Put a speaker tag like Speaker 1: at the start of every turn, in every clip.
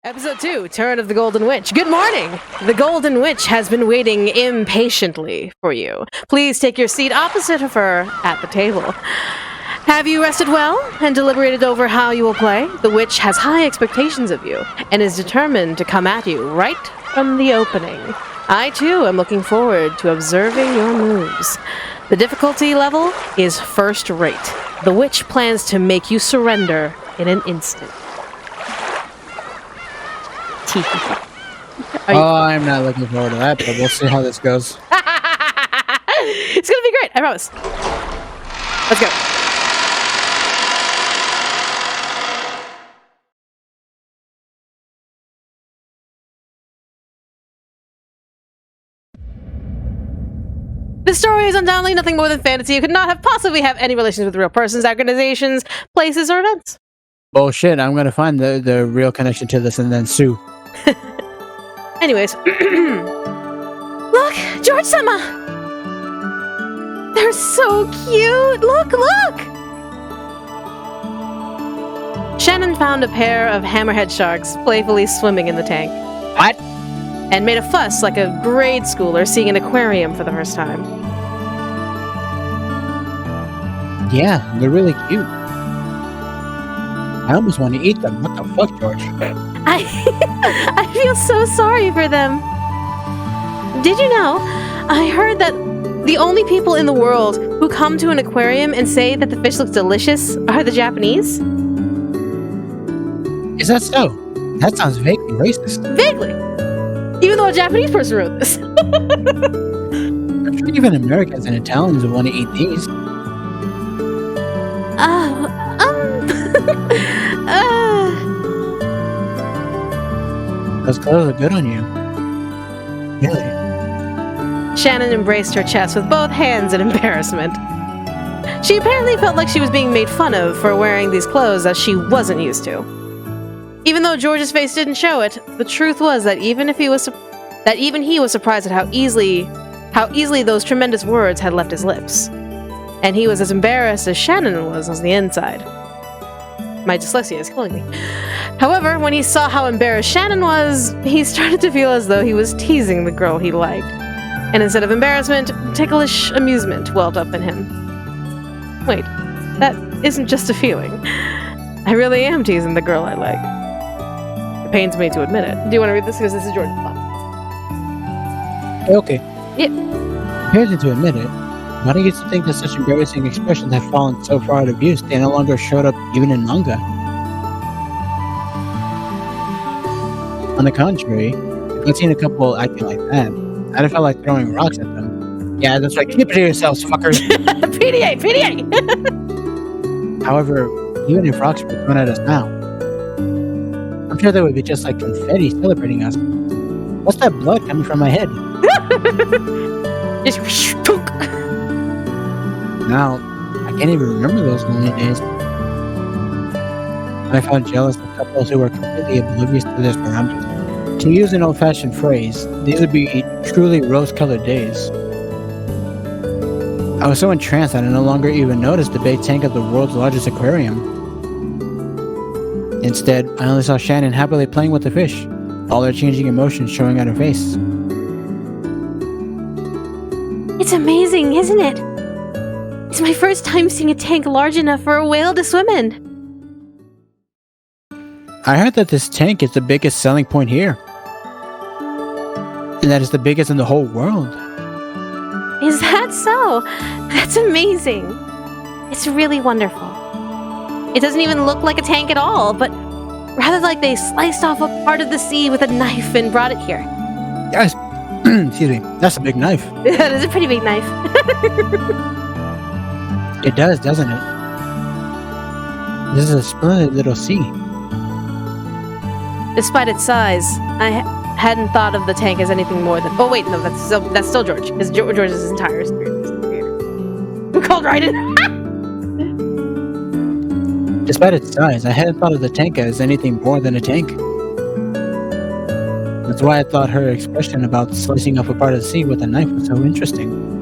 Speaker 1: Episode 2, Turn of the Golden Witch. Good morning! The Golden Witch has been waiting impatiently for you. Please take your seat opposite of her at the table. Have you rested well and deliberated over how you will play? The witch has high expectations of you and is determined to come at you right from the opening. I, too, am looking forward to observing your moves. The difficulty level is first rate. The witch plans to make you surrender in an instant.
Speaker 2: I'm not looking forward to that, but we'll see how this goes.
Speaker 1: It's gonna be great, I promise. Let's go. This story is undoubtedly nothing more than fantasy. It could not have possibly have any relations with real persons, organizations, places, or events.
Speaker 2: Bullshit, I'm gonna find the real connection to this and then sue.
Speaker 1: Anyways. Look! George-sama! They're so cute! Look, look! Shannon found a pair of hammerhead sharks playfully swimming in the tank.
Speaker 2: What?
Speaker 1: And made a fuss like a grade schooler seeing an aquarium for the first time.
Speaker 2: Yeah, they're really cute. I almost want to eat them. What the fuck, George?
Speaker 1: I feel so sorry for them. Did you know? I heard that the only people in the world who come to an aquarium and say that the fish looks delicious are the Japanese.
Speaker 2: Is that so? That sounds vaguely racist.
Speaker 1: Vaguely. Even though a Japanese person wrote this.
Speaker 2: I'm sure even Americans and Italians would want to eat these. Those clothes look good on you. Really?
Speaker 1: Shannon embraced her chest with both hands in embarrassment. She apparently felt like she was being made fun of for wearing these clothes that she wasn't used to. Even though George's face didn't show it, the truth was that even he was surprised at how easily those tremendous words had left his lips. And he was as embarrassed as Shannon was on the inside. My dyslexia is killing me. However, when he saw how embarrassed Shannon was, he started to feel as though he was teasing the girl he liked. And instead of embarrassment, ticklish amusement welled up in him. Wait, that isn't just a feeling. I really am teasing the girl I like. It pains me to admit it. Do you want to read this? Because this is George's thought.
Speaker 2: Okay.
Speaker 1: Yeah.
Speaker 2: Pains me to admit it. Why do you think that such embarrassing expressions have fallen so far out of use they no longer showed up even in manga? On the contrary, if I'd seen a couple acting like that, I'd have felt like throwing rocks at them. Yeah, that's right. Keep it to yourselves, fuckers.
Speaker 1: PDA! PDA!
Speaker 2: However, even if rocks were thrown at us now, I'm sure they would be just like confetti celebrating us. What's that blood coming from my head?
Speaker 1: Just shook.
Speaker 2: Now, I can't even remember those lonely days. I found jealous of couples who were completely oblivious to their surroundings. To use an old-fashioned phrase, these would be truly rose-colored days. I was so entranced that I no longer even noticed the big tank of the world's largest aquarium. Instead, I only saw Shannon happily playing with the fish, all her changing emotions showing on her face.
Speaker 1: It's amazing, isn't it? It's my first time seeing a tank large enough for a whale to swim in.
Speaker 2: I heard that this tank is the biggest selling point here. And that it's the biggest in the whole world.
Speaker 1: Is that so? That's amazing. It's really wonderful. It doesn't even look like a tank at all, but rather like they sliced off a part of the sea with a knife and brought it here.
Speaker 2: Yes. Excuse me. That's a big knife.
Speaker 1: That is a pretty big knife.
Speaker 2: It does, doesn't it? This is a splendid little sea.
Speaker 1: Despite its size, I hadn't thought of the tank as anything more than... Oh wait, no, that's still George. Because George is his entire experience. Who called Ryden?
Speaker 2: Despite its size, I hadn't thought of the tank as anything more than a tank. That's why I thought her expression about slicing off a part of the sea with a knife was so interesting.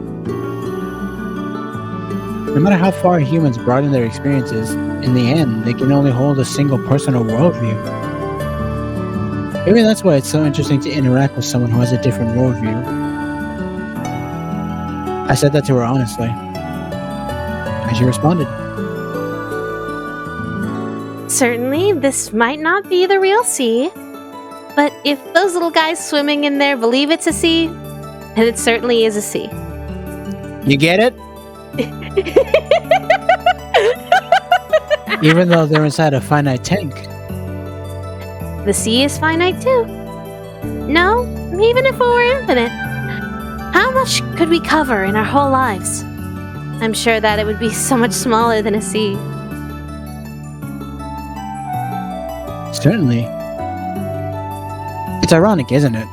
Speaker 2: No matter how far humans broaden their experiences, in the end, they can only hold a single personal worldview. Maybe that's why it's so interesting to interact with someone who has a different worldview. I said that to her honestly, and she responded.
Speaker 1: Certainly, this might not be the real sea, but if those little guys swimming in there believe it's a sea, then it certainly is a sea.
Speaker 2: You get it? Even though they're inside a finite tank.
Speaker 1: The sea is finite too. No, even if it were infinite. How much could we cover in our whole lives? I'm sure that it would be so much smaller than a sea.
Speaker 2: Certainly. It's ironic, isn't it?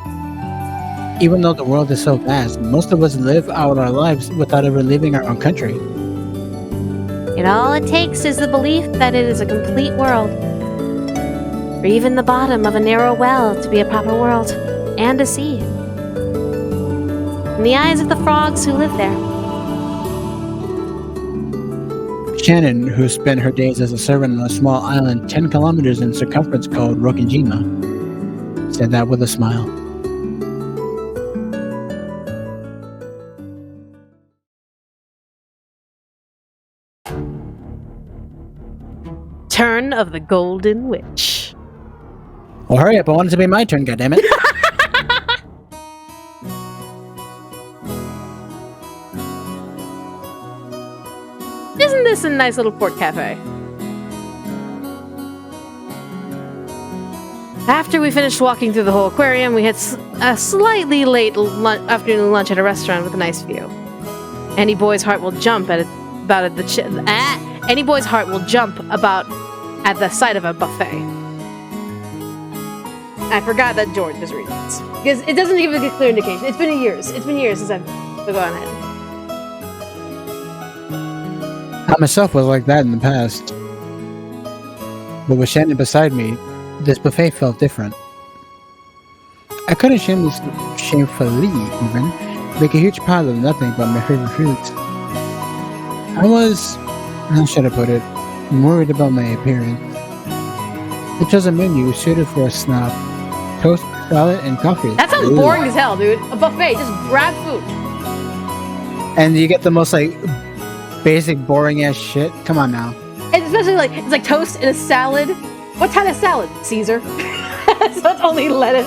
Speaker 2: Even though the world is so vast, most of us live out our lives without ever leaving our own country.
Speaker 1: All it takes is the belief that it is a complete world. Or even the bottom of a narrow well to be a proper world, and a sea. In the eyes of the frogs who live there.
Speaker 2: Shannon, who spent her days as a servant on a small island 10 kilometers in circumference called Rokinjima, said that with a smile.
Speaker 1: Turn of the Golden Witch.
Speaker 2: Well, hurry up, I want it to be my turn, goddammit.
Speaker 1: Isn't this a nice little port cafe? After we finished walking through the whole aquarium, we had a slightly late afternoon lunch at a restaurant with a nice view. Any boy's heart will jump at any boy's heart will jump about at the sight of a buffet. I forgot that George was reading this because it doesn't give a clear indication. It's been years. It's been years since I've gone ahead.
Speaker 2: I myself was like that in the past. But with Shannon beside me, this buffet felt different. I couldn't shamefully even make a huge pile of nothing but my favorite foods. I was, how should I put it, worried about my appearance. It chose a menu suited for a snob. Toast, salad, and coffee.
Speaker 1: That sounds boring as hell, dude. A buffet, just grab food.
Speaker 2: And you get the most like basic boring ass shit. Come on now.
Speaker 1: And especially like it's like toast and a salad. What kind of salad? Caesar. So it's only lettuce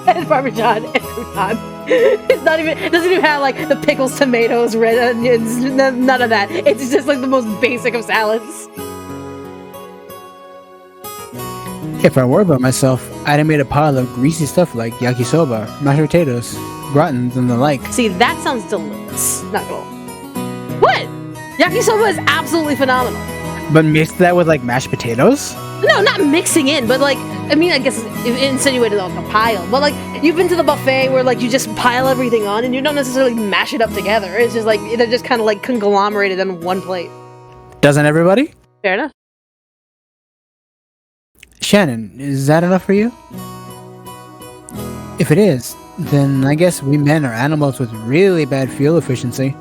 Speaker 1: and Parmesan and crouton. It's not even. It doesn't even have like the pickles, tomatoes, red onions. None of that. It's just like the most basic of salads.
Speaker 2: If I were by myself, I'd have made a pile of greasy stuff like yakisoba, mashed potatoes, gratins, and the like.
Speaker 1: See, that sounds delicious. Not gonna lie. What? Yakisoba is absolutely phenomenal.
Speaker 2: But mix that with like mashed potatoes?
Speaker 1: No, not mixing in, but like, I mean, I guess it insinuated like a pile. But like, you've been to the buffet where like you just pile everything on and you don't necessarily mash it up together. It's just like, they're just kind of like conglomerated on one plate.
Speaker 2: Doesn't everybody?
Speaker 1: Fair enough.
Speaker 2: Shannon, is that enough for you? If it is, then I guess we men are animals with really bad fuel efficiency.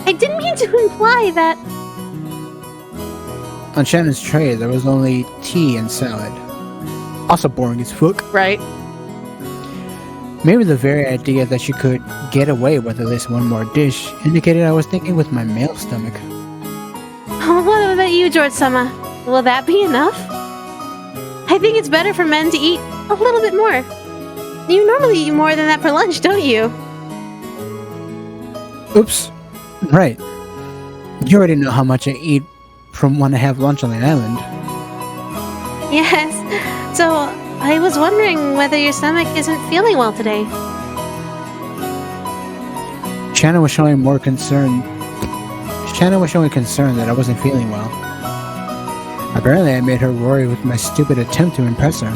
Speaker 1: I didn't mean to imply that.
Speaker 2: On Shannon's tray, there was only tea and salad. Also boring as fuck.
Speaker 1: Right.
Speaker 2: Maybe the very idea that she could get away with at least one more dish indicated I was thinking with my male stomach.
Speaker 1: What about you, George-sama? Will that be enough? I think it's better for men to eat a little bit more. You normally eat more than that for lunch, don't you?
Speaker 2: Oops. Right. You already know how much I eat from when I have lunch on the island.
Speaker 1: Yes. So, I was wondering whether your stomach isn't feeling well today.
Speaker 2: Shannon was showing concern that I wasn't feeling well. Apparently I made her worry with my stupid attempt to impress her.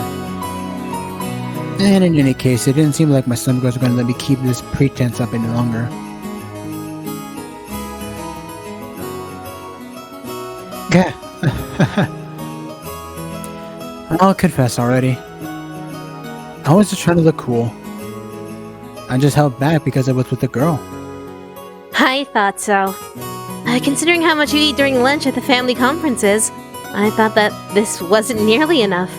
Speaker 2: And in any case, it didn't seem like my stomach was going to let me keep this pretense up any longer. Yeah. I'll confess already. I was just trying to look cool. I just held back because I was with a girl.
Speaker 1: I thought so. Considering how much you eat during lunch at the family conferences, I thought that this wasn't nearly enough.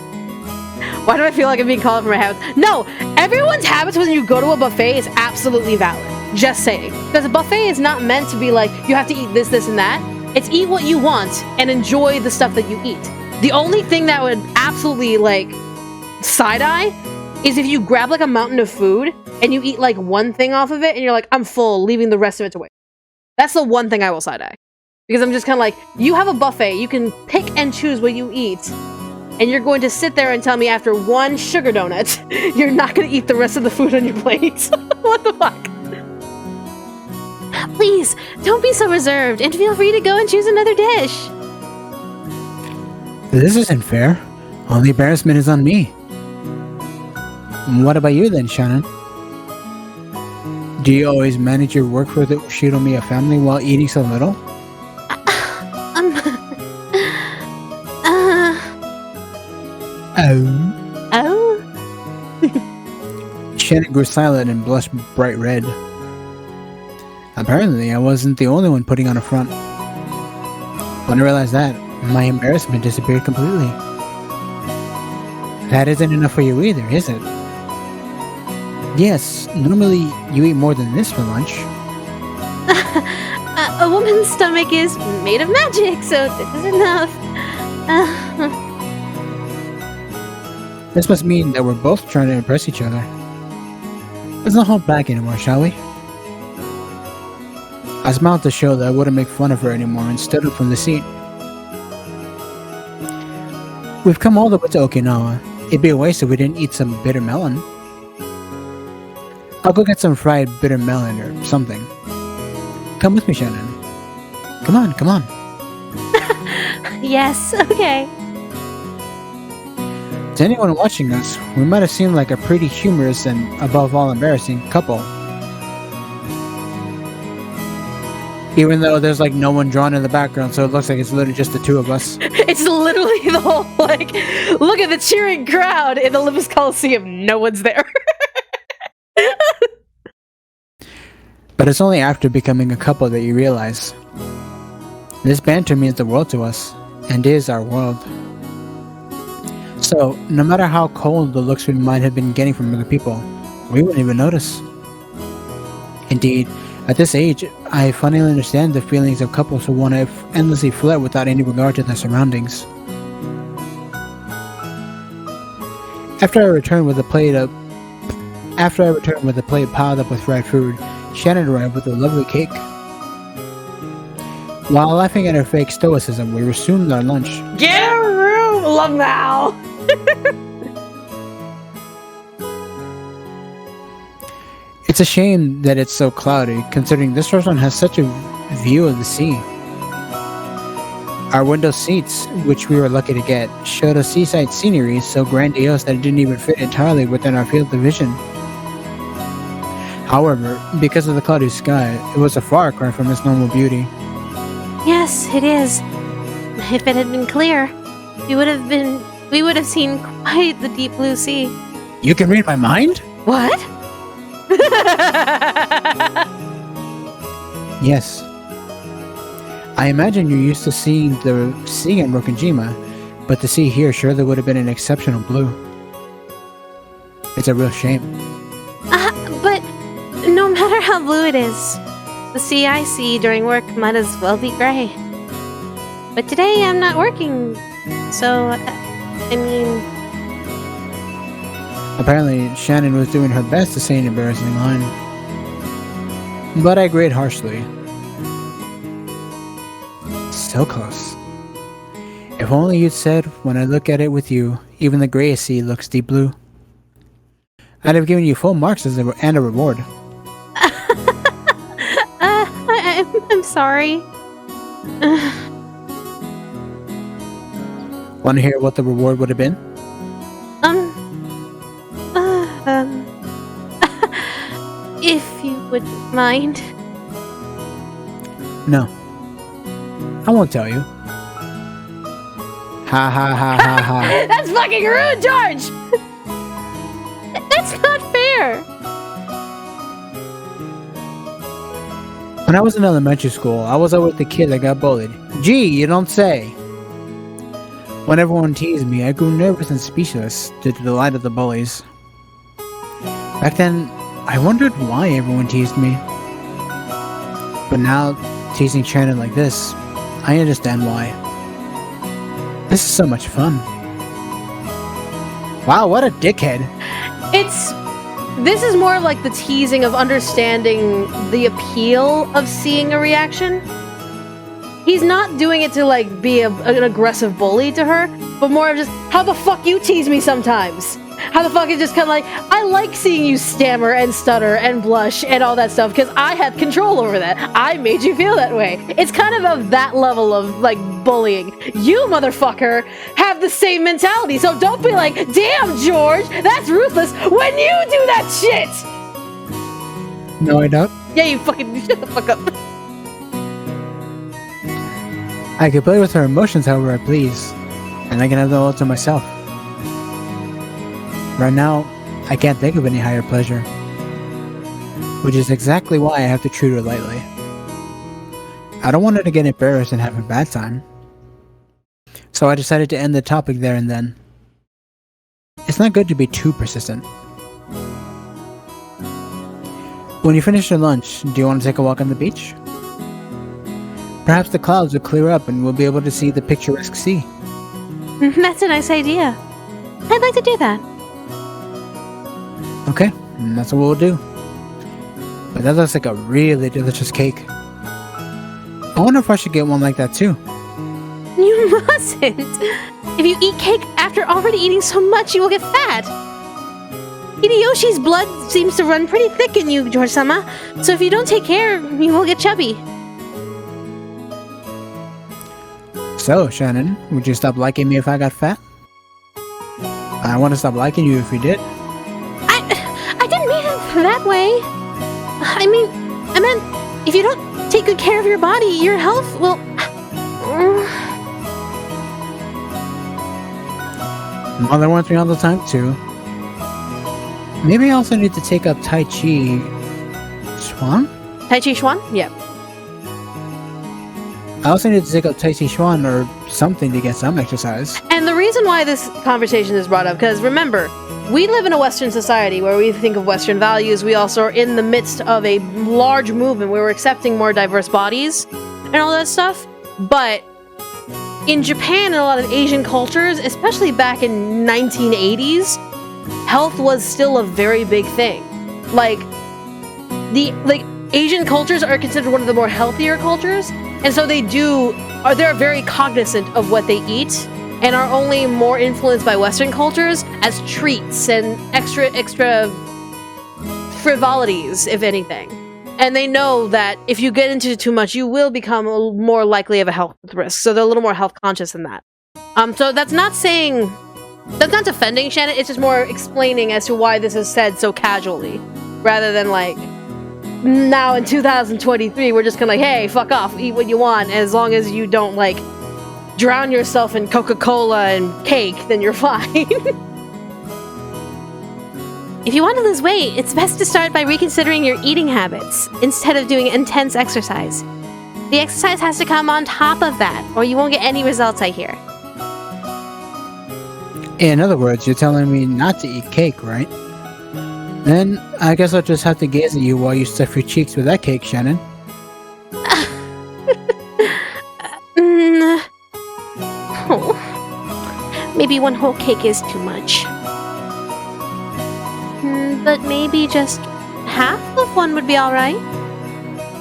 Speaker 1: Why do I feel like I'm being called out for my habits? No! Everyone's habits when you go to a buffet is absolutely valid. Just saying. Because a buffet is not meant to be like, you have to eat this, this, and that. It's eat what you want and enjoy the stuff that you eat. The only thing that would absolutely, like, side-eye is if you grab, like, a mountain of food and you eat, like, one thing off of it and you're like, I'm full, leaving the rest of it to waste. That's the one thing I will side-eye. Because I'm just kind of like, you have a buffet, you can pick and choose what you eat, and you're going to sit there and tell me after one sugar donut, you're not going to eat the rest of the food on your plate. What the fuck? Please, don't be so reserved, and feel free to go and choose another dish.
Speaker 2: This isn't fair. All the embarrassment is on me. What about you then, Shannon? Do you always manage your work for the Shiromiya family while eating so little?
Speaker 1: Oh?
Speaker 2: Shannon grew silent and blushed bright red. Apparently, I wasn't the only one putting on a front. When I realized that, my embarrassment disappeared completely. That isn't enough for you either, is it? Yes, normally you eat more than this for lunch.
Speaker 1: A woman's stomach is made of magic, so this is enough.
Speaker 2: This must mean that we're both trying to impress each other. Let's not hold back anymore, shall we? I smiled to show that I wouldn't make fun of her anymore and stood up from the seat. We've come all the way to Okinawa. It'd be a waste if we didn't eat some bitter melon. I'll go get some fried bitter melon or something. Come with me, Shannon. Come on, come on.
Speaker 1: Yes, okay.
Speaker 2: To anyone watching us, we might have seemed like a pretty humorous and, above all, embarrassing couple. Even though there's like no one drawn in the background, so it looks like it's literally just the two of us.
Speaker 1: It's literally the whole, like, look at the cheering crowd in the Olympus Coliseum. No one's there.
Speaker 2: But it's only after becoming a couple that you realize. This banter means the world to us, and is our world. So, no matter how cold the looks we might have been getting from other people, we wouldn't even notice. Indeed, at this age, I finally understand the feelings of couples who want to endlessly flirt without any regard to their surroundings. After I returned with a plate piled up with fried food, Shannon arrived with a lovely cake. While laughing at her fake stoicism, we resumed our lunch.
Speaker 1: Get a room, Lamal!
Speaker 2: It's a shame that it's so cloudy, considering this restaurant has such a view of the sea. Our window seats, which we were lucky to get, showed a seaside scenery so grandiose that it didn't even fit entirely within our field of vision. However, because of the cloudy sky, it was a far cry from its normal beauty.
Speaker 1: Yes, it is. If it had been clear, we would have seen quite the deep blue sea.
Speaker 2: You can read my mind?
Speaker 1: What?
Speaker 2: Yes. I imagine you're used to seeing the sea in Rokujima, but the sea here surely would have been an exceptional blue. It's a real shame.
Speaker 1: But no matter how blue it is, the sea I see during work might as well be gray. But today I'm not working, so, I mean...
Speaker 2: Apparently, Shannon was doing her best to say an embarrassing line. But I agreed harshly. So close. If only you'd said, when I look at it with you, even the grayest sea looks deep blue. I'd have given you full marks and a reward.
Speaker 1: I'm sorry.
Speaker 2: Want to hear what the reward would have been?
Speaker 1: If you wouldn't mind.
Speaker 2: No. I won't tell you. Ha ha ha ha ha.
Speaker 1: That's fucking rude, George! That's not fair!
Speaker 2: When I was in elementary school, I was always the kid that got bullied. Gee, you don't say. When everyone teased me, I grew nervous and speechless to the delight of the bullies. Back then, I wondered why everyone teased me. But now, teasing Shannon like this, I understand why. This is so much fun. Wow, what a dickhead.
Speaker 1: This is more like the teasing of understanding the appeal of seeing a reaction. He's not doing it to like be an aggressive bully to her, but more of just, how the fuck you tease me sometimes? How the fuck is just kind of like, I like seeing you stammer and stutter and blush and all that stuff because I have control over that. I made you feel that way. It's kind of that level of like bullying. You motherfucker have the same mentality, so don't be like, damn George, that's ruthless when you do that shit!
Speaker 2: No, I don't.
Speaker 1: Yeah, you fucking shut the fuck up.
Speaker 2: I can play with her emotions however I please, and I can have them all to myself. Right now, I can't think of any higher pleasure, which is exactly why I have to treat her lightly. I don't want her to get embarrassed and have a bad time, so I decided to end the topic there and then. It's not good to be too persistent. When you finish your lunch, do you want to take a walk on the beach? Perhaps the clouds will clear up and we'll be able to see the picturesque sea.
Speaker 1: That's a nice idea. I'd like to do that.
Speaker 2: Okay, that's what we'll do. But that looks like a really delicious cake. I wonder if I should get one like that too.
Speaker 1: You mustn't! If you eat cake after already eating so much, you will get fat! Hideyoshi's blood seems to run pretty thick in you, George-sama, so if you don't take care, you will get chubby.
Speaker 2: So, Shannon, would you stop liking me if I got fat? I want to stop liking you if you did.
Speaker 1: I didn't mean it that way. I meant, if you don't take good care of your body, your health will...
Speaker 2: Mother wants me all the time too. Maybe I also need to take up Tai Chi Chuan?
Speaker 1: Tai Chi Chuan? Yeah.
Speaker 2: I also need to take up Tai Chi Chuan or something to get some exercise.
Speaker 1: And the reason why this conversation is brought up, because remember, we live in a Western society where we think of Western values. We also are in the midst of a large movement where we're accepting more diverse bodies and all that stuff. But in Japan and a lot of Asian cultures, especially back in 1980s, health was still a very big thing. Like Asian cultures are considered one of the more healthier cultures, and so they're very cognizant of what they eat and are only more influenced by Western cultures as treats and extra frivolities, if anything. And they know that if you get into too much, you will become more likely of a health risk. So they're a little more health conscious than that. So that's not defending Shannon. It's just more explaining as to why this is said so casually, rather than like now in 2023 we're just gonna like, hey, fuck off, eat what you want, as long as you don't like drown yourself in Coca-Cola and cake, then you're fine. If you want to lose weight, it's best to start by reconsidering your eating habits instead of doing intense exercise. The exercise has to come on top of that, or you won't get any results, I hear.
Speaker 2: In other words, you're telling me not to eat cake, right? Then I guess I'll just have to gaze at you while you stuff your cheeks with that cake, Shannon.
Speaker 1: Oh. Maybe one whole cake is too much. But maybe just half of one would be alright.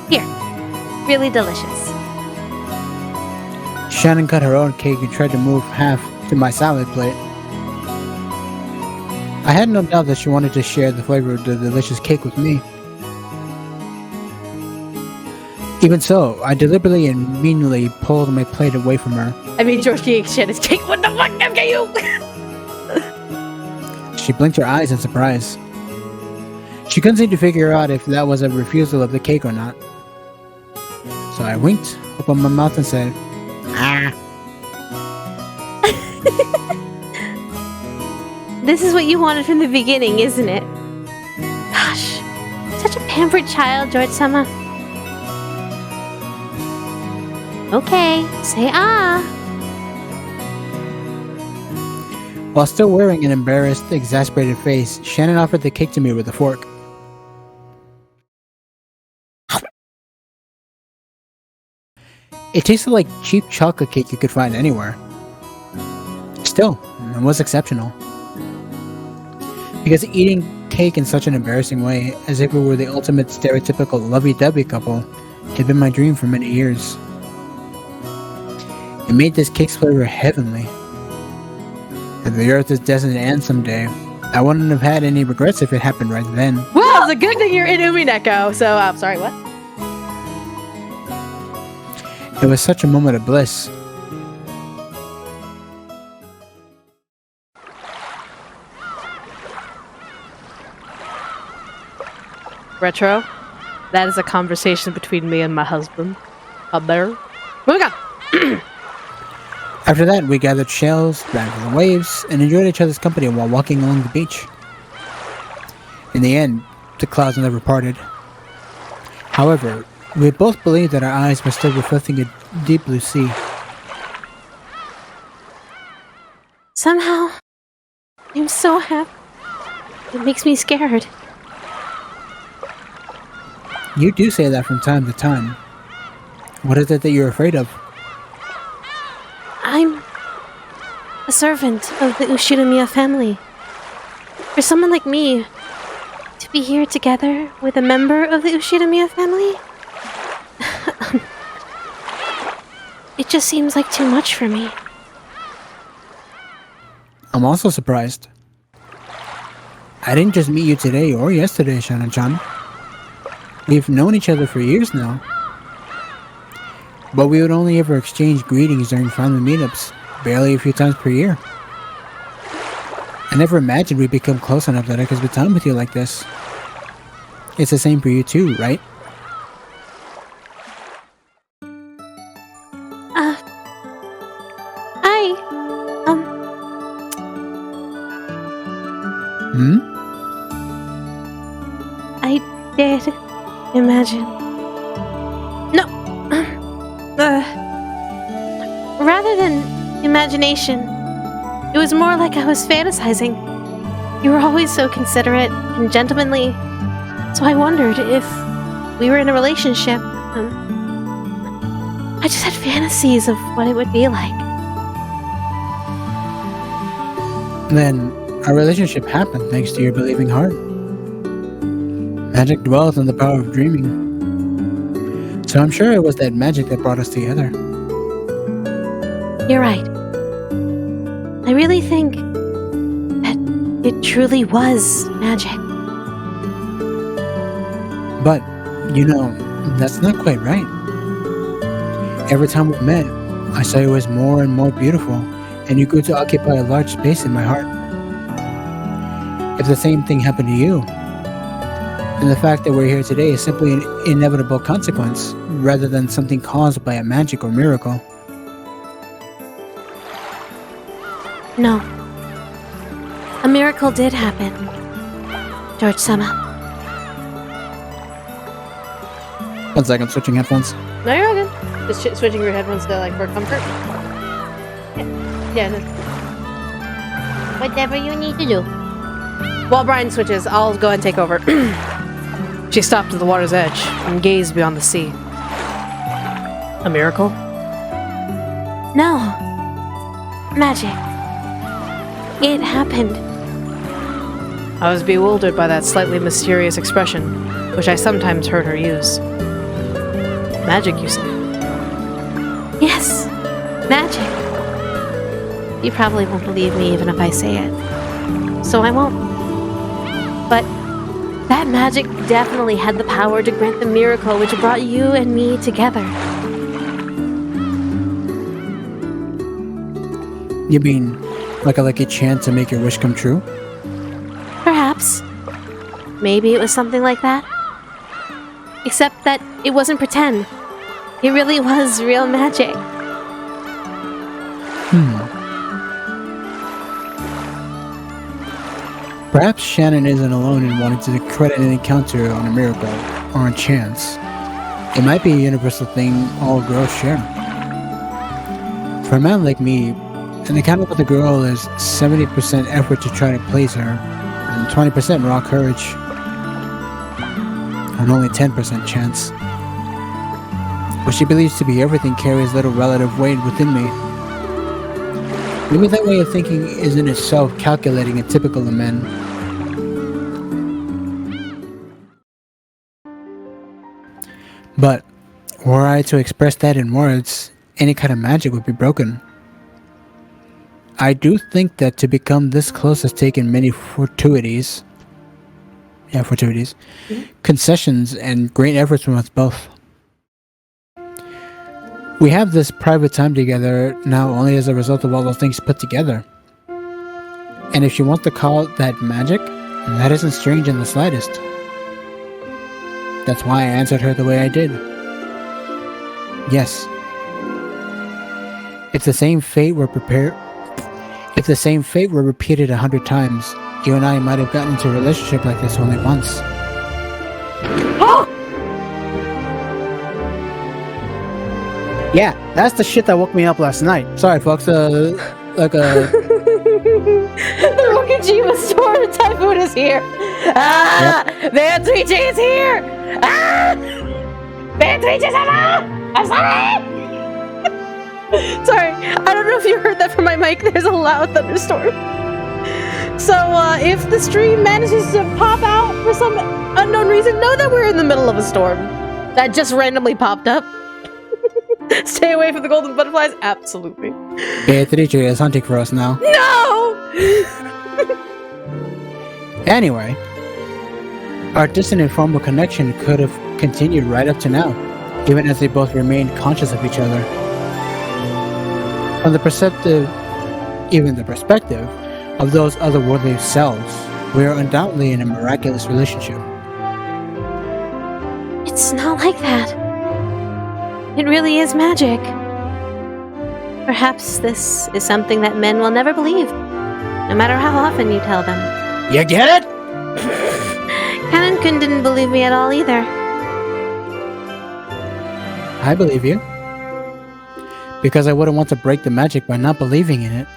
Speaker 1: Here. Really delicious.
Speaker 2: Shannon cut her own cake and tried to move half to my salad plate. I had no doubt that she wanted to share the flavor of the delicious cake with me. Even so, I deliberately and meanly pulled my plate away from her.
Speaker 1: I mean, George can't share his cake. What the fuck? Get you!
Speaker 2: She blinked her eyes in surprise. She couldn't seem to figure out if that was a refusal of the cake or not. So I winked, opened my mouth and said, "Ah."
Speaker 1: This is what you wanted from the beginning, isn't it? Gosh, such a pampered child, George-sama. Okay, say ah.
Speaker 2: While still wearing an embarrassed, exasperated face, Shannon offered the cake to me with a fork. It tasted like cheap chocolate cake you could find anywhere. Still, it was exceptional. Because eating cake in such an embarrassing way, as if we were the ultimate stereotypical lovey-dovey couple, had been my dream for many years. It made this cake's flavor heavenly. If the earth is destined to end someday, I wouldn't have had any regrets if it happened right then.
Speaker 1: Well, it's a good thing you're in Umineko, so I'm sorry, what?
Speaker 2: It was such a moment of bliss.
Speaker 1: Retro, that is a conversation between me and my husband. Up there. Moving on.
Speaker 2: After that, we gathered shells, ran through the waves, and enjoyed each other's company while walking along the beach. In the end, the clouds never parted. However, we both believed that our eyes were still reflecting a deep blue sea.
Speaker 1: Somehow, I'm so happy. It makes me scared.
Speaker 2: You do say that from time to time. What is it that you're afraid of?
Speaker 1: I'm a servant of the Ushiramiya family. For someone like me to be here together with a member of the Ushiramiya family, it just seems like too much for me.
Speaker 2: I'm also surprised. I didn't just meet you today or yesterday, Shannon-chan. We've known each other for years now. But we would only ever exchange greetings during family meetups, barely a few times per year. I never imagined we'd become close enough that I could spend time with you like this. It's the same for you too, right?
Speaker 1: I did imagine. No. Rather than imagination, it was more like I was fantasizing. You were always so considerate and gentlemanly, so I wondered if we were in a relationship. I just had fantasies of what it would be like.
Speaker 2: Then, our relationship happened thanks to your believing heart. Magic dwells in the power of dreaming. So I'm sure it was that magic that brought us together.
Speaker 1: You're right. I really think that it truly was magic.
Speaker 2: But, you know, that's not quite right. Every time we met, I saw you as more and more beautiful, and you grew to occupy a large space in my heart. If the same thing happened to you, then the fact that we're here today is simply an inevitable consequence, rather than something caused by a magic or miracle.
Speaker 1: No. A miracle did happen, George-sama.
Speaker 2: 1 second, switching headphones.
Speaker 1: No, you're all good. Just switching your headphones to, like, for comfort. Yeah. Whatever you need to do. While Bryan switches, I'll go and take over. She stopped at the water's edge and gazed beyond the sea. A miracle? No. Magic. It happened. I was bewildered by that slightly mysterious expression, which I sometimes heard her use. Magic, you say? Yes, magic. You probably won't believe me even if I say it, so I won't. But that magic definitely had the power to grant the miracle which brought you and me together.
Speaker 2: You mean, like a lucky chance to make your wish come true?
Speaker 1: Perhaps. Maybe it was something like that. Except that it wasn't pretend. It really was real magic.
Speaker 2: Perhaps Shannon isn't alone in wanting to credit an encounter on a miracle or on chance. It might be a universal thing all girls share. For a man like me, And the count with the girl is 70% effort to try to please her, and 20% raw courage, and only 10% chance. What she believes to be everything carries little relative weight within me. Maybe that way of thinking is in itself calculating and typical of men. But were I to express that in words, any kind of magic would be broken. I do think that to become this close has taken many fortuities, concessions, and great efforts from us both. We have this private time together now only as a result of all those things put together. And if she wants to call that magic, that isn't strange in the slightest. That's why I answered her the way I did. Yes. If the same fate were repeated 100 times, you and I might have gotten into a relationship like this only once. Yeah, that's the shit that woke me up last night. Sorry, folks.
Speaker 1: The Rokujima storm typhoon is here. Band 3J is here. Band 3J is here. I'm sorry. Sorry, I don't know if you heard that from my mic. There's a loud thunderstorm. So, if the stream manages to pop out for some unknown reason, know that we're in the middle of a storm that just randomly popped up. Stay away from the golden butterflies? Absolutely.
Speaker 2: Beatrice is hunting for us now.
Speaker 1: No!
Speaker 2: Anyway, our distant informal connection could have continued right up to now, even as they both remained conscious of each other. From the perspective of those otherworldly selves, we are undoubtedly in a miraculous relationship.
Speaker 1: It's not like that. It really is magic. Perhaps this is something that men will never believe, no matter how often you tell them.
Speaker 2: You get it?
Speaker 1: Kanan-kun didn't believe me at all either.
Speaker 2: I believe you. Because I wouldn't want to break the magic by not believing in it.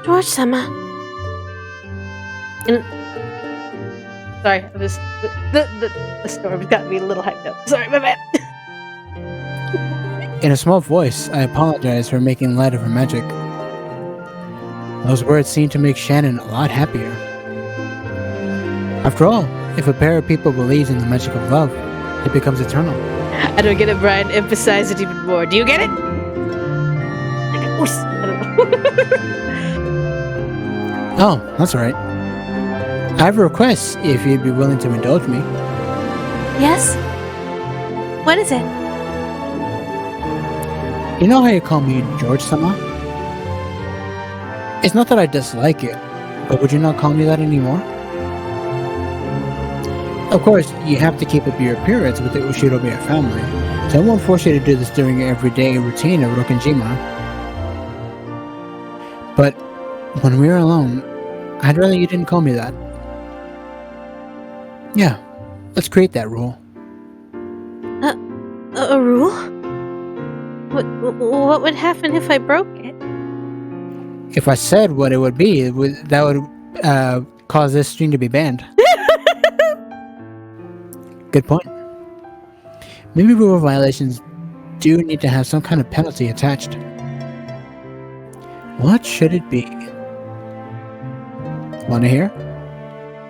Speaker 1: George-sama. Sorry, I'm just... The storm's got me a little hyped up. Sorry, my bad.
Speaker 2: In a small voice, I apologize for making light of her magic. Those words seemed to make Shannon a lot happier. After all, if a pair of people believes in the magic of love, it becomes eternal.
Speaker 1: I don't get it, Bryan. Emphasize it even more. Do you get it? I don't know.
Speaker 2: Oh, that's right. I have a request if you'd be willing to indulge me.
Speaker 1: Yes? What is it?
Speaker 2: You know how you call me George-sama? It's not that I dislike it, but would you not call me that anymore? Of course, you have to keep up your appearance with the Ushirobe family, so I won't force you to do this during your everyday routine of Rokenjima. But when we're alone, I'd rather you didn't call me that. Yeah, let's create that rule.
Speaker 1: A rule? What would happen if I broke it?
Speaker 2: If I said what it would be, that would cause this stream to be banned. Good point. Maybe rule violations do need to have some kind of penalty attached. What should it be? Want to hear?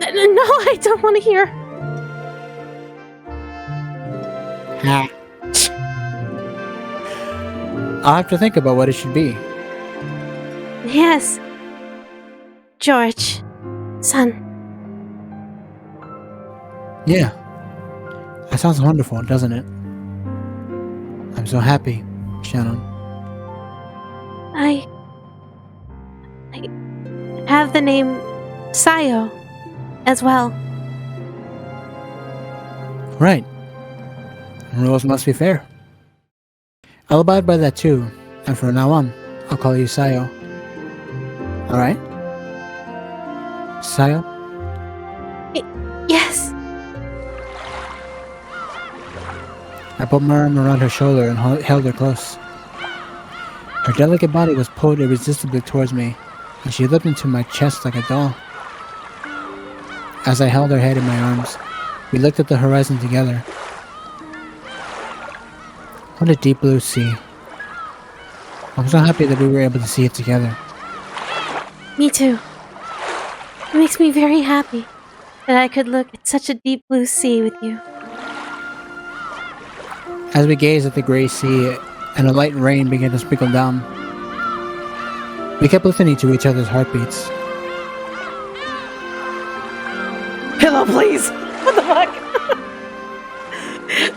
Speaker 1: No, I don't want to hear.
Speaker 2: Ha. I'll have to think about what it should be.
Speaker 1: Yes. George. Son.
Speaker 2: Yeah. That sounds wonderful, doesn't it? I'm so happy, Shannon.
Speaker 1: I have the name Sayo as well.
Speaker 2: Right. Rules must be fair. I'll abide by that too, and from now on, I'll call you Sayo. Alright? Sayo?
Speaker 1: Yes.
Speaker 2: I put my arm around her shoulder and held her close. Her delicate body was pulled irresistibly towards me, and she looked into my chest like a doll. As I held her head in my arms, we looked at the horizon together. What a deep blue sea. I'm so happy that we were able to see it together.
Speaker 1: Me too. It makes me very happy that I could look at such a deep blue sea with you.
Speaker 2: As we gazed at the gray sea and a light rain began to sprinkle down, we kept listening to each other's heartbeats.
Speaker 1: Pillow, please! What the fuck?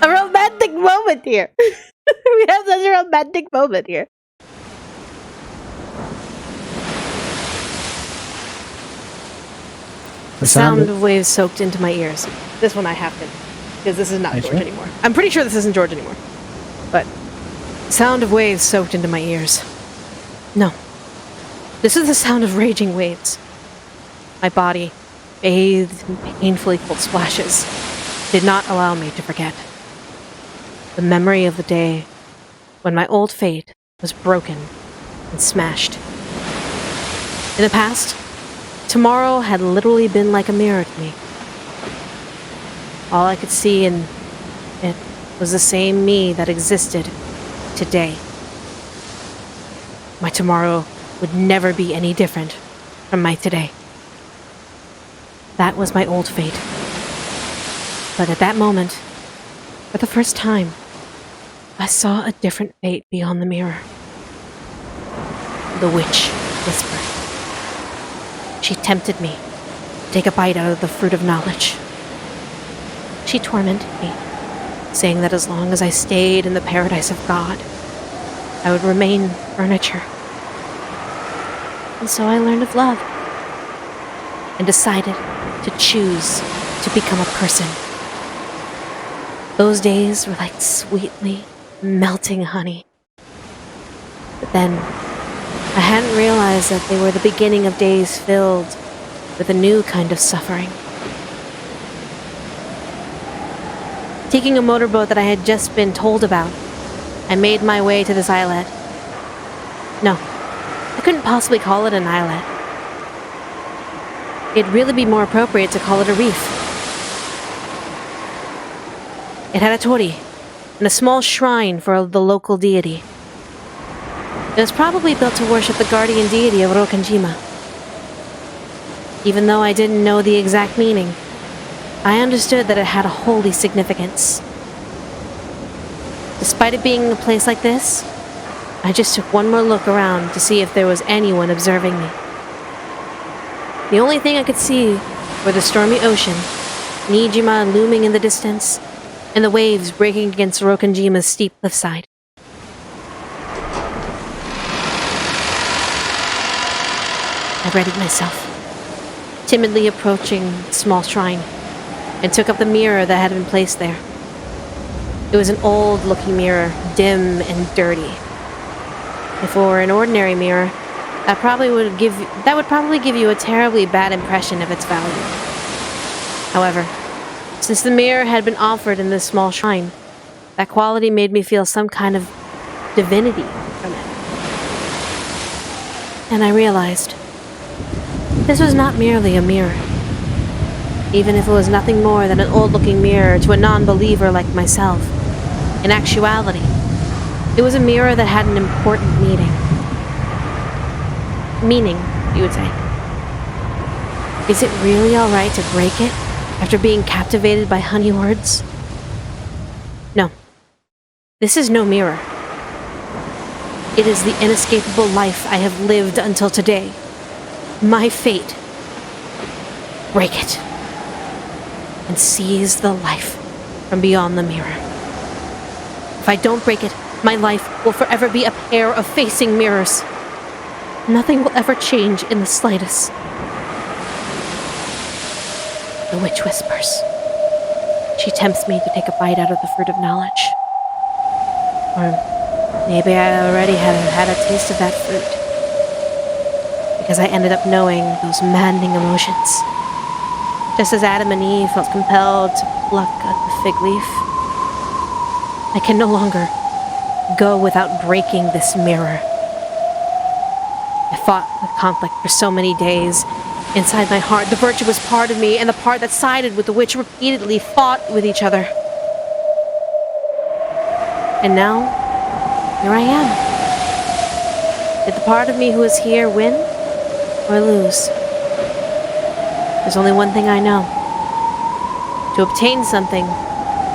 Speaker 1: A romantic moment here. We have such a romantic moment here. The sound of waves soaked into my ears. This one I have to, because this is not George anymore. I'm pretty sure this isn't George anymore. But, sound of waves soaked into my ears. No. This is the sound of raging waves. My body, bathed in painfully cold splashes, did not allow me to forget. The memory of the day when my old fate was broken and smashed. In the past, tomorrow had literally been like a mirror to me. All I could see in it was the same me that existed today. My tomorrow would never be any different from my today. That was my old fate. But at that moment, for the first time, I saw a different fate beyond the mirror. The witch whispered. She tempted me to take a bite out of the fruit of knowledge. She tormented me, saying that as long as I stayed in the paradise of God, I would remain furniture. And so I learned of love, and decided to choose to become a person. Those days were like sweetly melting honey. But then, I hadn't realized that they were the beginning of days filled with a new kind of suffering. Taking a motorboat that I had just been told about, I made my way to this islet. No, I couldn't possibly call it an islet. It'd really be more appropriate to call it a reef. It had a torii and a small shrine for the local deity. It was probably built to worship the guardian deity of Rokanjima. Even though I didn't know the exact meaning, I understood that it had a holy significance. Despite it being a place like this, I just took one more look around to see if there was anyone observing me. The only thing I could see were the stormy ocean, Nijima looming in the distance, and the waves breaking against Rokanjima's steep cliffside. I readied myself, timidly approaching the small shrine, and took up the mirror that had been placed there. It was an old-looking mirror, dim and dirty. If it were an ordinary mirror, that would probably give you a terribly bad impression of its value. However, since the mirror had been offered in this small shrine, that quality made me feel some kind of divinity from it. And I realized this was not merely a mirror. Even if it was nothing more than an old-looking mirror to a non-believer like myself, in actuality, it was a mirror that had an important meaning. Meaning, you would say. Is it really alright to break it after being captivated by honey words? No. This is no mirror. It is the inescapable life I have lived until today. My fate. Break it. And seize the life from beyond the mirror. If I don't break it, my life will forever be a pair of facing mirrors. Nothing will ever change in the slightest. The witch whispers. She tempts me to take a bite out of the fruit of knowledge. Or maybe I already have had a taste of that fruit, because I ended up knowing those maddening emotions. Just as Adam and Eve felt compelled to pluck at the fig leaf, I can no longer go without breaking this mirror. I fought with conflict for so many days. Inside my heart, the virtuous part of me and the part that sided with the witch repeatedly fought with each other. And now, here I am. Did the part of me who is here win or lose? There's only one thing I know. To obtain something,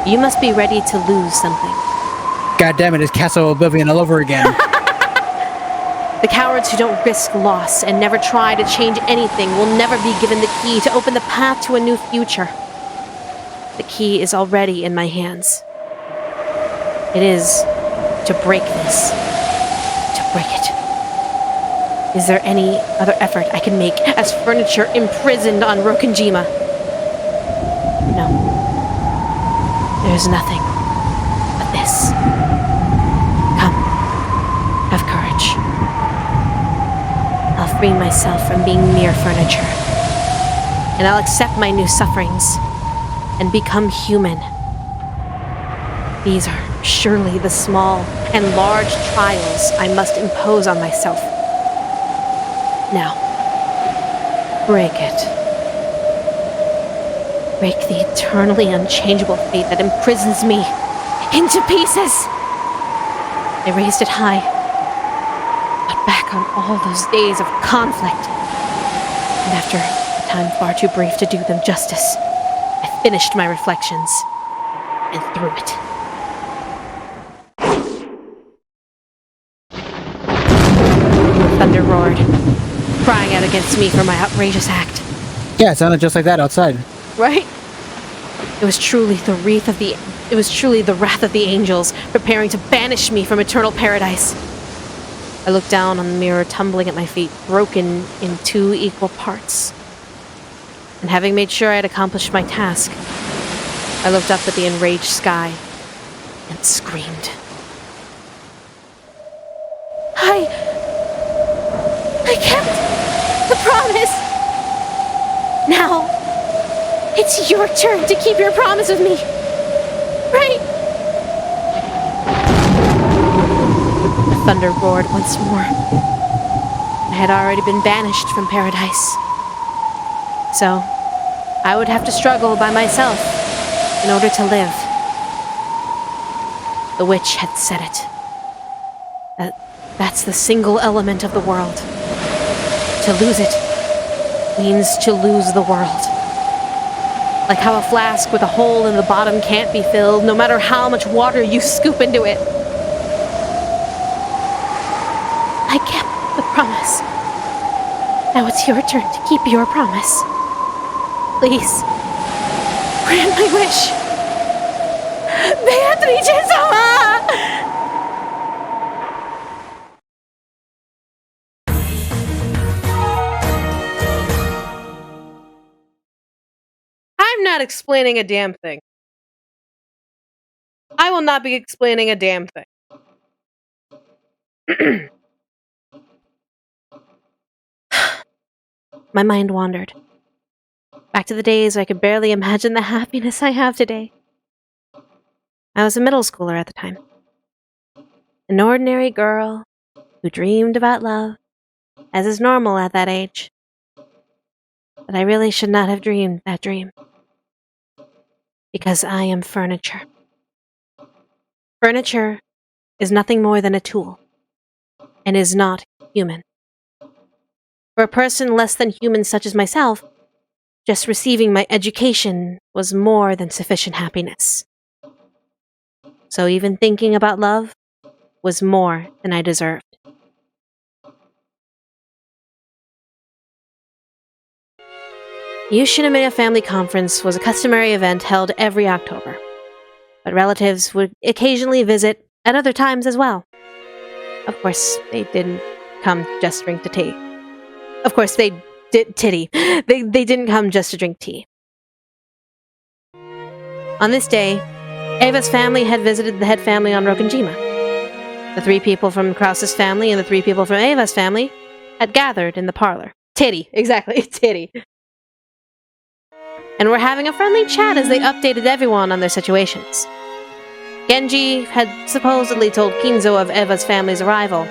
Speaker 1: you must be ready to lose something.
Speaker 2: God damn it, it's Castle Oblivion all over again.
Speaker 1: The cowards who don't risk loss and never try to change anything will never be given the key to open the path to a new future. The key is already in my hands. It is to break this. To break it. Is there any other effort I can make as furniture imprisoned on Rokenjima? No. There is nothing but this. Come. Have courage. I'll free myself from being mere furniture. And I'll accept my new sufferings and become human. These are surely the small and large trials I must impose on myself. Now, break it. Break the eternally unchangeable fate that imprisons me into pieces. I raised it high, but back on all those days of conflict. And after a time far too brief to do them justice, I finished my reflections and threw it. Thunder roared, crying out against me for my outrageous act.
Speaker 2: Yeah, it sounded just like that outside.
Speaker 1: Right? It was truly the wrath of the angels, preparing to banish me from eternal paradise. I looked down on the mirror tumbling at my feet, broken in 2 equal parts. And having made sure I had accomplished my task, I looked up at the enraged sky and screamed. I kept the promise! Now, it's your turn to keep your promise with me, right? The thunder roared once more. I had already been banished from paradise. So, I would have to struggle by myself in order to live. The witch had said it. That's the single element of the world. To lose it means to lose the world. Like how a flask with a hole in the bottom can't be filled, no matter how much water you scoop into it. I kept the promise. Now it's your turn to keep your promise. Please, grant my wish. Beatrice-sama! I'm not explaining a damn thing. I will not be explaining a damn thing. My mind wandered. Back to the days where I could barely imagine the happiness I have today. I was a middle schooler at the time. An ordinary girl who dreamed about love, as is normal at that age. But I really should not have dreamed that dream. Because I am furniture. Furniture is nothing more than a tool, and is not human. For a person less than human such as myself, just receiving my education was more than sufficient happiness. So even thinking about love was more than I deserved. The Umineko Family Conference was a customary event held every October, but relatives would occasionally visit at other times as well. Of course, they didn't come just to drink the tea. Of course, they did titty. They didn't come just to drink tea. On this day, Ava's family had visited the head family on Rokenjima. The 3 people from Krause's family and the 3 people from Ava's family had gathered in the parlor. Titty, exactly, titty. And were having a friendly chat as they updated everyone on their situations. Genji had supposedly told Kinzo of Eva's family's arrival,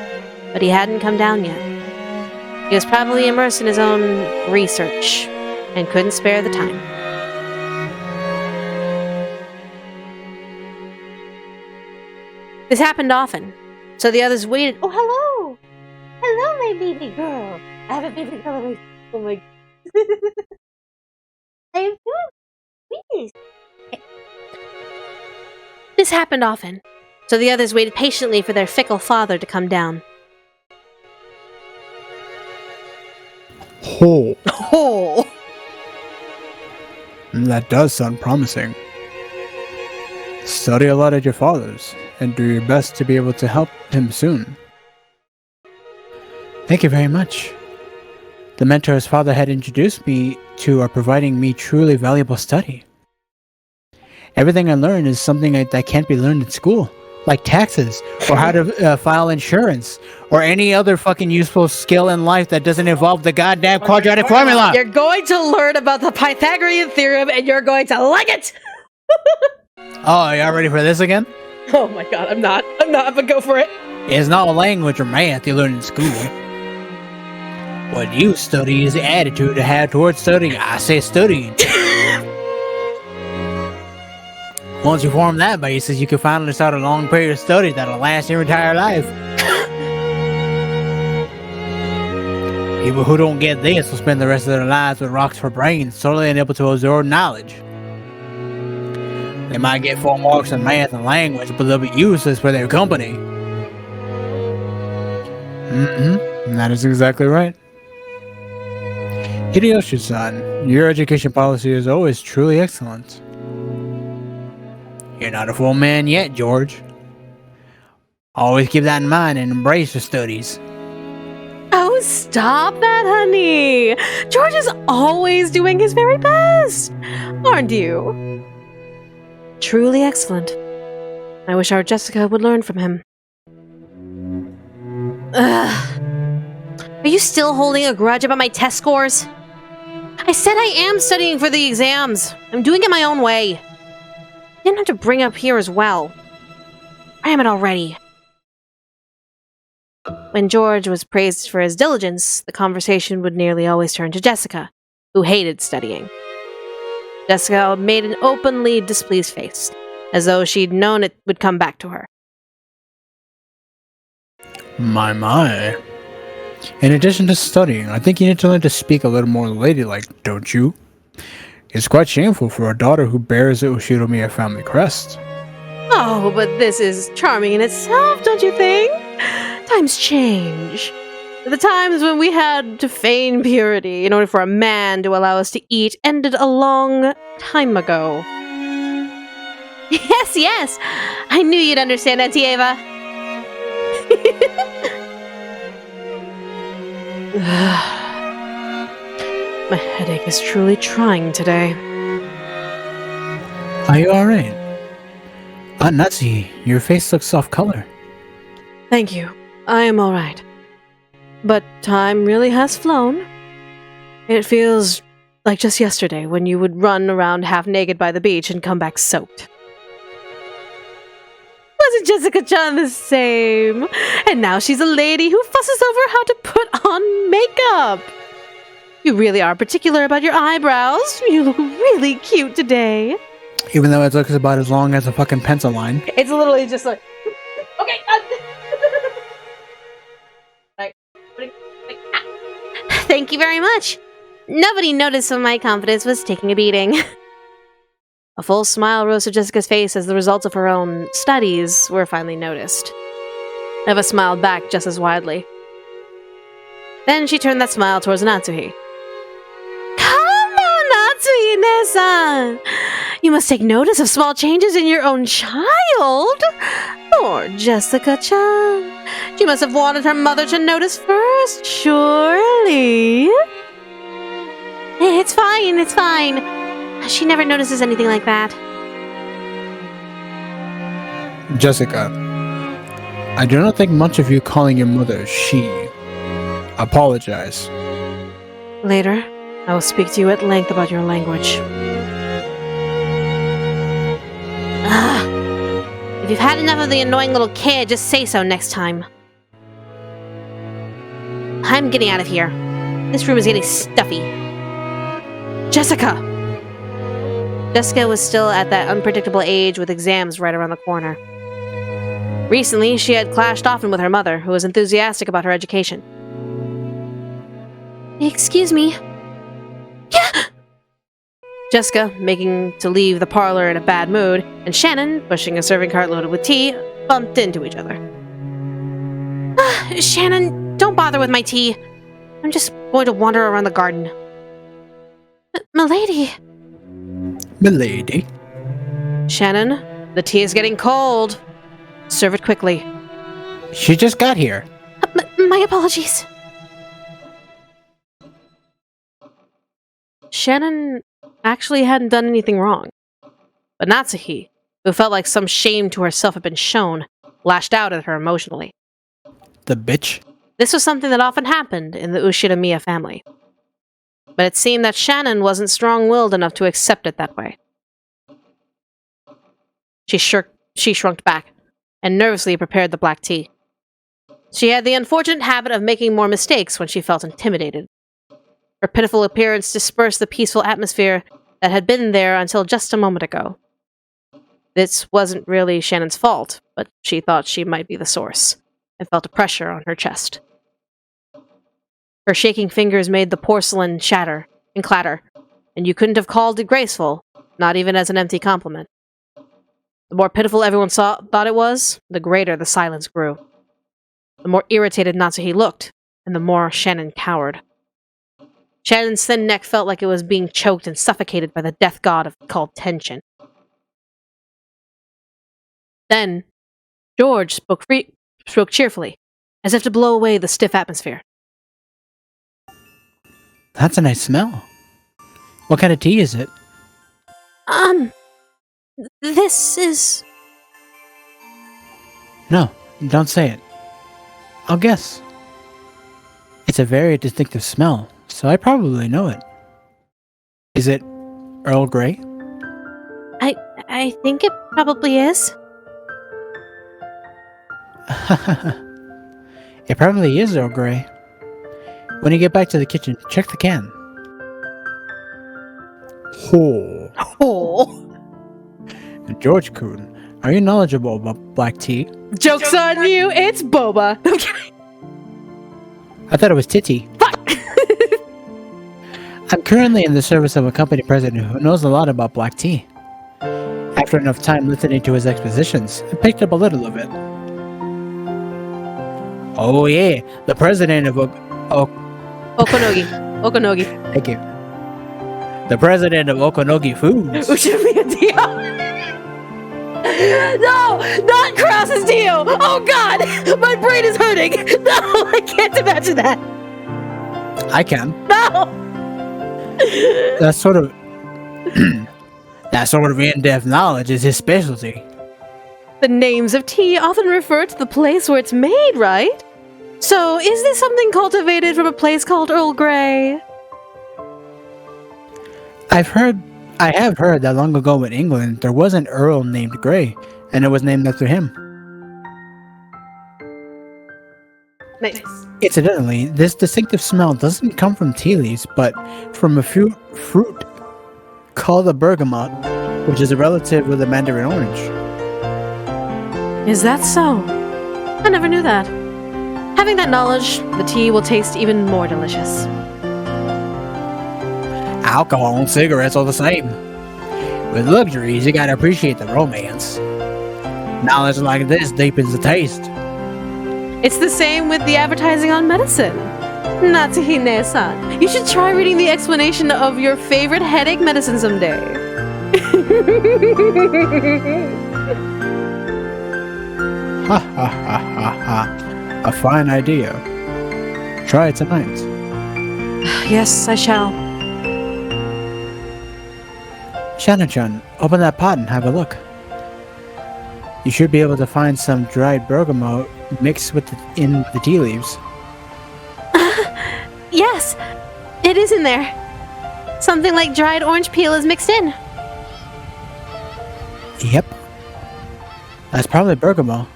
Speaker 1: but he hadn't come down yet. He was probably immersed in his own research and couldn't spare the time. This happened often, so the others waited. Oh, hello! Hello, my baby girl! I have a baby girl. Oh my... I am doing this. This happened often, so the others waited patiently for their fickle father to come down.
Speaker 2: Oh. That does sound promising. Study a lot at your father's, and do your best to be able to help him soon. Thank you very much. The mentor his father had introduced me to are providing me truly valuable study. Everything I learn is something that can't be learned in school, like taxes, or how to file insurance, or any other fucking useful skill in life that doesn't involve the goddamn quadratic formula.
Speaker 1: You're going to learn about the Pythagorean theorem, and you're going to like it!
Speaker 2: Oh, y'all ready for this again?
Speaker 1: Oh my god, I'm not, but go for it.
Speaker 2: It's not a language or math you learn in school. What you study is the attitude to have towards studying. I say studying. Once you form that basis, you can finally start a long period of study that'll last your entire life. People who don't get this will spend the rest of their lives with rocks for brains, solely unable to absorb knowledge. They might get 4 marks in math and language, but they'll be useless for their company. That is exactly right. Hideyoshi-san, your education policy is always truly excellent. You're not a full man yet, George. Always keep that in mind and embrace your studies.
Speaker 1: Oh, stop that, honey! George is always doing his very best, aren't you? Truly excellent. I wish our Jessica would learn from him. Ugh. Are you still holding a grudge about my test scores? I said I am studying for the exams. I'm doing it my own way. You didn't have to bring up here as well. I am it already. When George was praised for his diligence, the conversation would nearly always turn to Jessica, who hated studying. Jessica made an openly displeased face, as though she'd known it would come back to her.
Speaker 2: My. In addition to studying, I think you need to learn to speak a little more ladylike, don't you? It's quite shameful for a daughter who bears the Ushiromiya family crest.
Speaker 1: Oh, but this is charming in itself, don't you think? Times change. The times when we had to feign purity in order for a man to allow us to eat ended a long time ago. Yes, I knew you'd understand, Auntie Ava. My headache is truly trying today.
Speaker 2: Are you alright? Aunt Natsu, your face looks off-color.
Speaker 1: Thank you. I am alright. But time really has flown. It feels like just yesterday when you would run around half-naked by the beach and come back soaked. Wasn't Jessica-chan the same? And now she's a lady who fusses over how to put on makeup. You really are particular about your eyebrows. You look really cute today.
Speaker 2: Even though it looks about as long as a fucking pencil line.
Speaker 1: It's literally just like... Okay, Thank you very much. Nobody noticed when my confidence was taking a beating. A full smile rose to Jessica's face as the results of her own studies were finally noticed. Eva smiled back just as widely. Then she turned that smile towards Natsuhi. Come on, Natsuhi-ne-san! You must take notice of small changes in your own child! Poor Jessica-chan. She must have wanted her mother to notice first, surely. It's fine. She never notices anything like that.
Speaker 2: Jessica, I do not think much of you calling your mother she. Apologize.
Speaker 1: Later, I will speak to you at length about your language. If you've had enough of the annoying little kid, just say so next time. I'm getting out of here. This room is getting stuffy. Jessica! Jessica was still at that unpredictable age with exams right around the corner. Recently, she had clashed often with her mother, who was enthusiastic about her education. Excuse me. Yeah! Jessica, making to leave the parlor in a bad mood, and Shannon, pushing a serving cart loaded with tea, bumped into each other. Shannon, don't bother with my tea. I'm just going to wander around the garden. Milady.
Speaker 2: Milady?
Speaker 1: Shannon, the tea is getting cold. Serve it quickly.
Speaker 2: She just got here.
Speaker 1: My apologies. Shannon actually hadn't done anything wrong. But Natsuhi, who felt like some shame to herself had been shown, lashed out at her emotionally.
Speaker 2: The bitch?
Speaker 1: This was something that often happened in the Ushidamiya family. But it seemed that Shannon wasn't strong-willed enough to accept it that way. She shrunk back, and nervously prepared the black tea. She had the unfortunate habit of making more mistakes when she felt intimidated. Her pitiful appearance dispersed the peaceful atmosphere that had been there until just a moment ago. This wasn't really Shannon's fault, but she thought she might be the source, and felt a pressure on her chest. Her shaking fingers made the porcelain shatter and clatter, and you couldn't have called it graceful, not even as an empty compliment. The more pitiful everyone thought it was, the greater the silence grew. The more irritated Natsuhi looked, and the more Shannon cowered. Shannon's thin neck felt like it was being choked and suffocated by the death god called tension. Then, George spoke cheerfully, as if to blow away the stiff atmosphere.
Speaker 2: That's a nice smell. What kind of tea is it?
Speaker 1: This is...
Speaker 2: No, don't say it. I'll guess. It's a very distinctive smell, so I probably know it. Is it Earl Grey?
Speaker 1: I think it probably is.
Speaker 2: It probably is Earl Grey. When you get back to the kitchen, check the can.
Speaker 1: Oh.
Speaker 2: George Kuhn, are you knowledgeable about black tea?
Speaker 1: Joke's on you, it's boba.
Speaker 2: I thought it was titty.
Speaker 1: Fuck!
Speaker 2: I'm currently in the service of a company president who knows a lot about black tea. After enough time listening to his expositions, I picked up a little of it. Oh yeah, the president of
Speaker 1: Okonogi.
Speaker 2: Thank you. The president of Okonogi Foods.
Speaker 1: No! Not Krause's deal! Oh god! My brain is hurting! No! I can't imagine that!
Speaker 2: I can.
Speaker 1: No!
Speaker 2: That sort of in-depth knowledge is his specialty.
Speaker 1: The names of tea often refer to the place where it's made, right? So, is this something cultivated from a place called Earl Grey?
Speaker 2: I have heard that long ago in England there was an earl named Grey, and it was named after him.
Speaker 1: Nice.
Speaker 2: Incidentally, this distinctive smell doesn't come from tea leaves, but from a fruit called a bergamot, which is a relative with a mandarin orange.
Speaker 1: Is that so? I never knew that. Having that knowledge, the tea will taste even more delicious.
Speaker 2: Alcohol and cigarettes are the same. With luxuries, you gotta appreciate the romance. Knowledge like this deepens the taste.
Speaker 1: It's the same with the advertising on medicine. Natsuhi-ne-san, you should try reading the explanation of your favorite headache medicine someday.
Speaker 2: Ha ha ha ha ha. A fine idea. Try it tonight.
Speaker 1: Yes, I shall.
Speaker 2: Shannon-chan, open that pot and have a look. You should be able to find some dried bergamot mixed in the tea leaves.
Speaker 1: Yes, it is in there. Something like dried orange peel is mixed in.
Speaker 2: Yep. That's probably bergamot.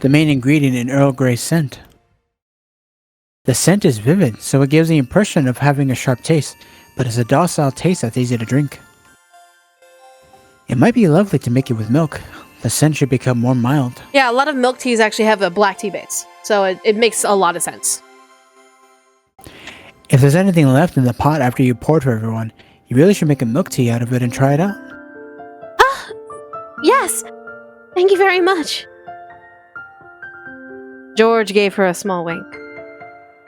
Speaker 2: The main ingredient in Earl Grey's scent. The scent is vivid, so it gives the impression of having a sharp taste, but it's a docile taste that's easy to drink. It might be lovely to make it with milk. The scent should become more mild.
Speaker 1: Yeah, a lot of milk teas actually have a black tea base, so it makes a lot of sense.
Speaker 2: If there's anything left in the pot after you pour it for everyone, you really should make a milk tea out of it and try it out.
Speaker 1: Ah! Yes! Thank you very much. George gave her a small wink.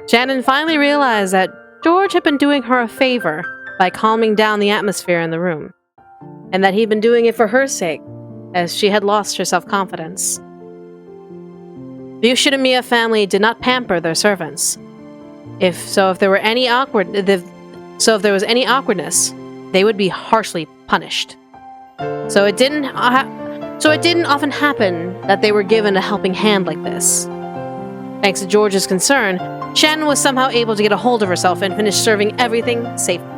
Speaker 1: Shannon finally realized that George had been doing her a favor by calming down the atmosphere in the room, and that he'd been doing it for her sake, as she had lost her self-confidence. The Ushidamiya family did not pamper their servants. If there was any awkwardness, they would be harshly punished. So it didn't often happen that they were given a helping hand like this. Thanks to George's concern, Shannon was somehow able to get a hold of herself and finish serving everything safely.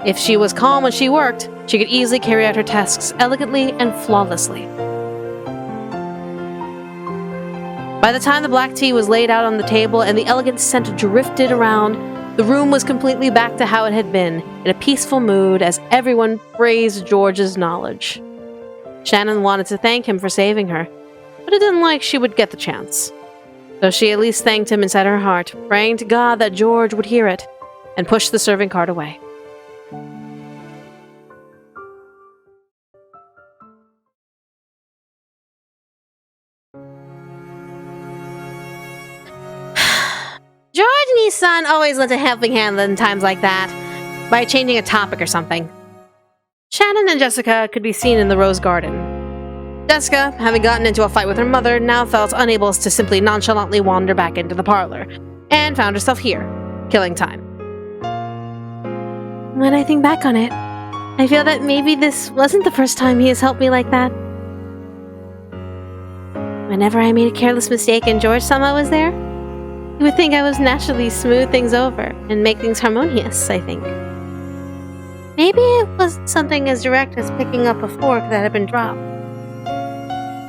Speaker 1: If she was calm when she worked, she could easily carry out her tasks elegantly and flawlessly. By the time the black tea was laid out on the table and the elegant scent drifted around, the room was completely back to how it had been, in a peaceful mood as everyone praised George's knowledge. Shannon wanted to thank him for saving her, but it didn't like she would get the chance. So she at least thanked him inside her heart, praying to God that George would hear it, and pushed the serving cart away. George and his son always lent a helping hand in times like that, by changing a topic or something. Shannon and Jessica could be seen in the rose garden. Jessica, having gotten into a fight with her mother, now felt unable to simply nonchalantly wander back into the parlor, and found herself here, killing time. When I think back on it, I feel that maybe this wasn't the first time he has helped me like that. Whenever I made a careless mistake and George somehow was there, he would think I was naturally smooth things over and make things harmonious, I think. Maybe it wasn't something as direct as picking up a fork that had been dropped.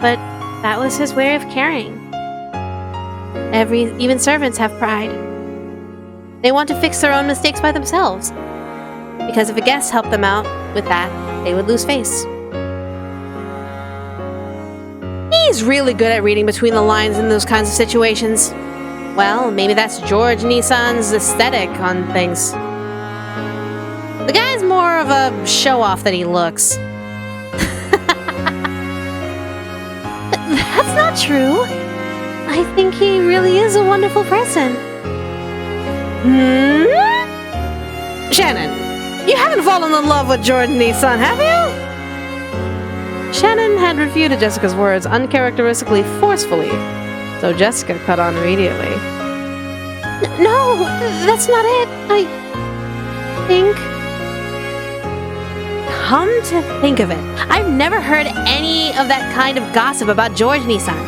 Speaker 1: But that was his way of caring. Even servants have pride. They want to fix their own mistakes by themselves, because if a guest helped them out with that, they would lose face. He's really good at reading between the lines in those kinds of situations. Well, maybe that's George Nissan's aesthetic on things. The guy's more of a show-off than he looks. That's not true. I think he really is a wonderful person. Shannon, you haven't fallen in love with George Nissan, have you? Shannon had refuted Jessica's words uncharacteristically forcefully, so Jessica cut on immediately. No, that's not it. I think... Come to think of it, I've never heard any of that kind of gossip about George Nissan.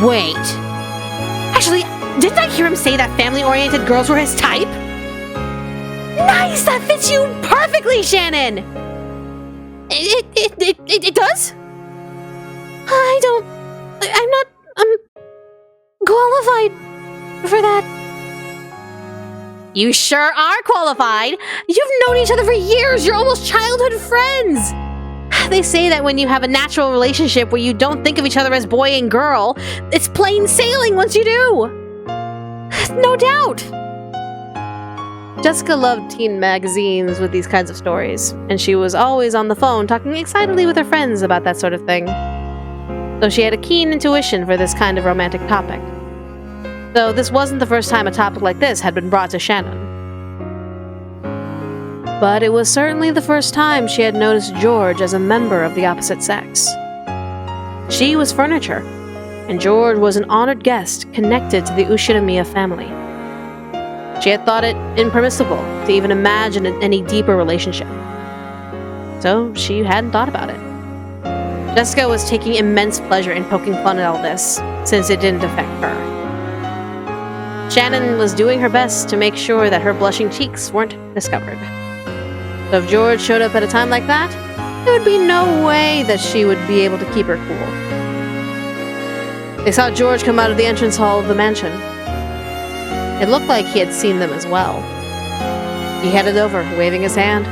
Speaker 1: Wait. Actually, didn't I hear him say that family-oriented girls were his type? Nice! That fits you perfectly, Shannon! It does? I'm not qualified for that. You sure are qualified. You've known each other for years. You're almost childhood friends. They say that when you have a natural relationship where you don't think of each other as boy and girl, it's plain sailing once you do. No doubt. Jessica loved teen magazines with these kinds of stories, and she was always on the phone talking excitedly with her friends about that sort of thing. So she had a keen intuition for this kind of romantic topic. Though this wasn't the first time a topic like this had been brought to Shannon. But it was certainly the first time she had noticed George as a member of the opposite sex. She was furniture, and George was an honored guest connected to the Ushidamiya family. She had thought it impermissible to even imagine any deeper relationship. So she hadn't thought about it. Jessica was taking immense pleasure in poking fun at all this, since it didn't affect her. Shannon was doing her best to make sure that her blushing cheeks weren't discovered. So if George showed up at a time like that, there would be no way that she would be able to keep her cool. They saw George come out of the entrance hall of the mansion. It looked like he had seen them as well. He headed over, waving his hand.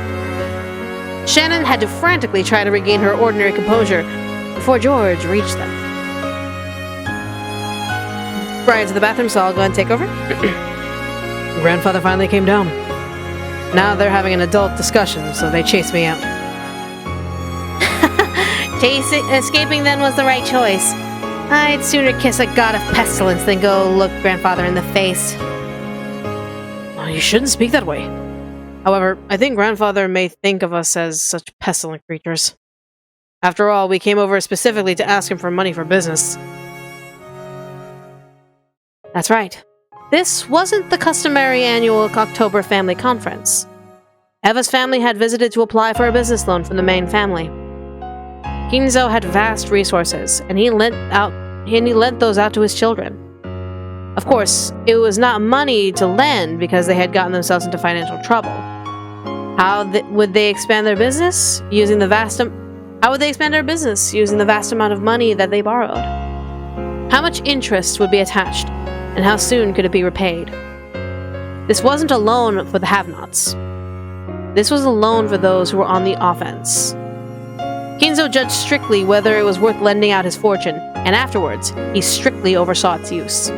Speaker 1: Shannon had to frantically try to regain her ordinary composure before George reached them. Bryan to the bathroom, so I'll go and take over. Grandfather finally came down. Now they're having an adult discussion, so they chased me out. Escaping then was the right choice. I'd sooner kiss a god of pestilence than go look Grandfather in the face. Oh, you shouldn't speak that way. However, I think Grandfather may think of us as such pestilent creatures. After all, we came over specifically to ask him for money for business. That's right. This wasn't the customary annual October family conference. Eva's family had visited to apply for a business loan from the main family. Kinzo had vast resources, and he lent those out to his children. Of course, it was not money to lend because they had gotten themselves into financial trouble. How would they expand their business? Using the vast amount of money that they borrowed? How much interest would be attached, and how soon could it be repaid? This wasn't a loan for the have-nots. This was a loan for those who were on the offense. Kinzo judged strictly whether it was worth lending out his fortune, and afterwards, he strictly oversaw its use.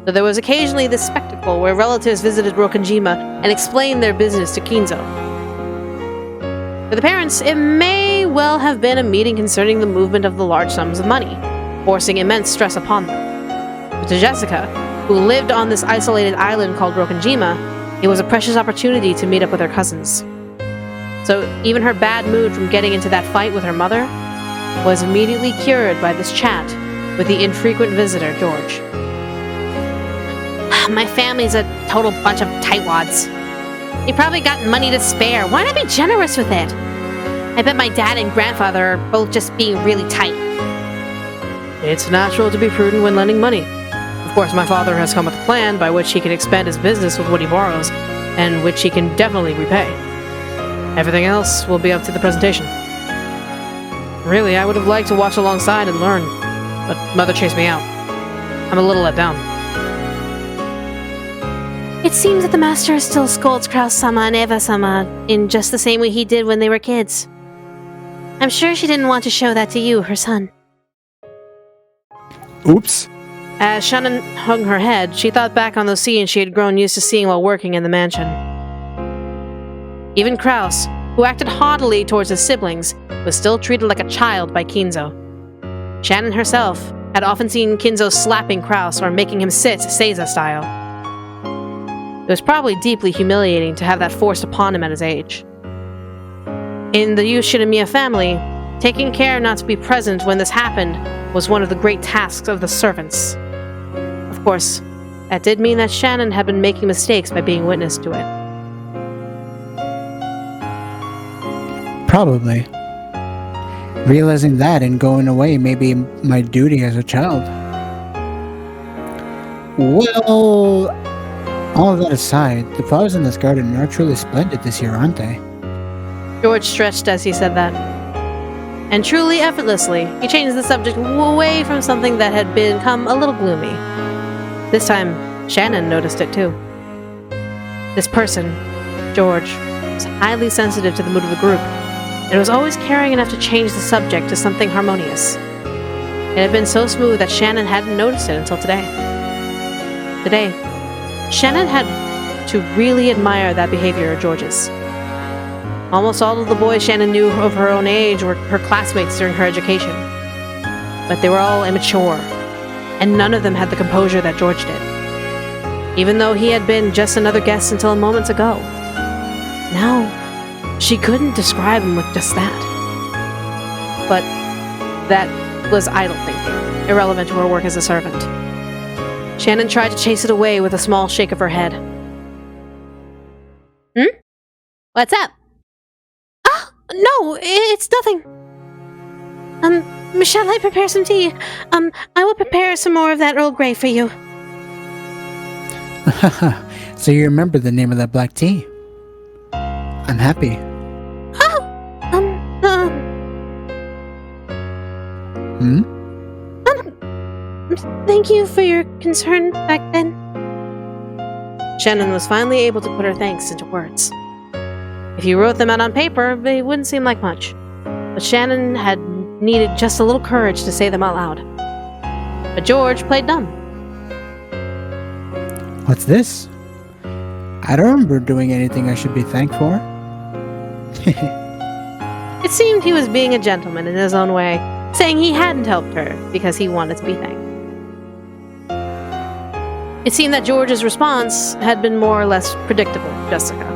Speaker 1: So there was occasionally this spectacle where relatives visited Rokkanjima and explained their business to Kinzo. For the parents, it may well have been a meeting concerning the movement of the large sums of money, forcing immense stress upon them. But to Jessica, who lived on this isolated island called Rokkanjima, it was a precious opportunity to meet up with her cousins. So even her bad mood from getting into that fight with her mother was immediately cured by this chat with the infrequent visitor, George. My family's a total bunch of tightwads. They probably got money to spare. Why not be generous with it? I bet my dad and grandfather are both just being really tight.
Speaker 3: It's natural to be prudent when lending money. Of course, my father has come with a plan by which he can expand his business with what he borrows, and which he can definitely repay. Everything else will be up to the presentation. Really, I would have liked to watch alongside and learn, but Mother chased me out. I'm a little let down.
Speaker 1: It seems that the master still scolds Kraus-sama and Eva-sama in just the same way he did when they were kids. I'm sure she didn't want to show that to you, her son.
Speaker 2: Oops.
Speaker 1: As Shannon hung her head, she thought back on those scenes she had grown used to seeing while working in the mansion. Even Kraus, who acted haughtily towards his siblings, was still treated like a child by Kinzo. Shannon herself had often seen Kinzo slapping Kraus or making him sit Seiza style. It was probably deeply humiliating to have that forced upon him at his age. In the Yushinomiya family, taking care not to be present when this happened was one of the great tasks of the servants. Of course, that did mean that Shannon had been making mistakes by being witness to it.
Speaker 2: Probably. Realizing that and going away may be my duty as a child. Well, all of that aside, the flowers in this garden are truly splendid this year, aren't they?
Speaker 1: George stretched as he said that. And truly effortlessly, he changed the subject away from something that had become a little gloomy. This time, Shannon noticed it too. This person, George, was highly sensitive to the mood of the group, and was always caring enough to change the subject to something harmonious. It had been so smooth that Shannon hadn't noticed it until today. Today, Shannon had to really admire that behavior of George's. Almost all of the boys Shannon knew of her own age were her classmates during her education. But they were all immature, and none of them had the composure that George did. Even though he had been just another guest until moments ago. Now, she couldn't describe him with just that. But that was idle thinking, irrelevant to her work as a servant. Shannon tried to chase it away with a small shake of her head. What's up? No, it's nothing. Shall I prepare some tea? I will prepare some more of that Earl Grey for you.
Speaker 2: So you remember the name of that black tea? I'm happy.
Speaker 1: Thank you for your concern back then. Shannon was finally able to put her thanks into words. If you wrote them out on paper, they wouldn't seem like much. But Shannon had needed just a little courage to say them out loud. But George played dumb.
Speaker 2: What's this? I don't remember doing anything I should be thanked for.
Speaker 1: It seemed he was being a gentleman in his own way, saying he hadn't helped her because he wanted to be thanked. It seemed that George's response had been more or less predictable to Jessica.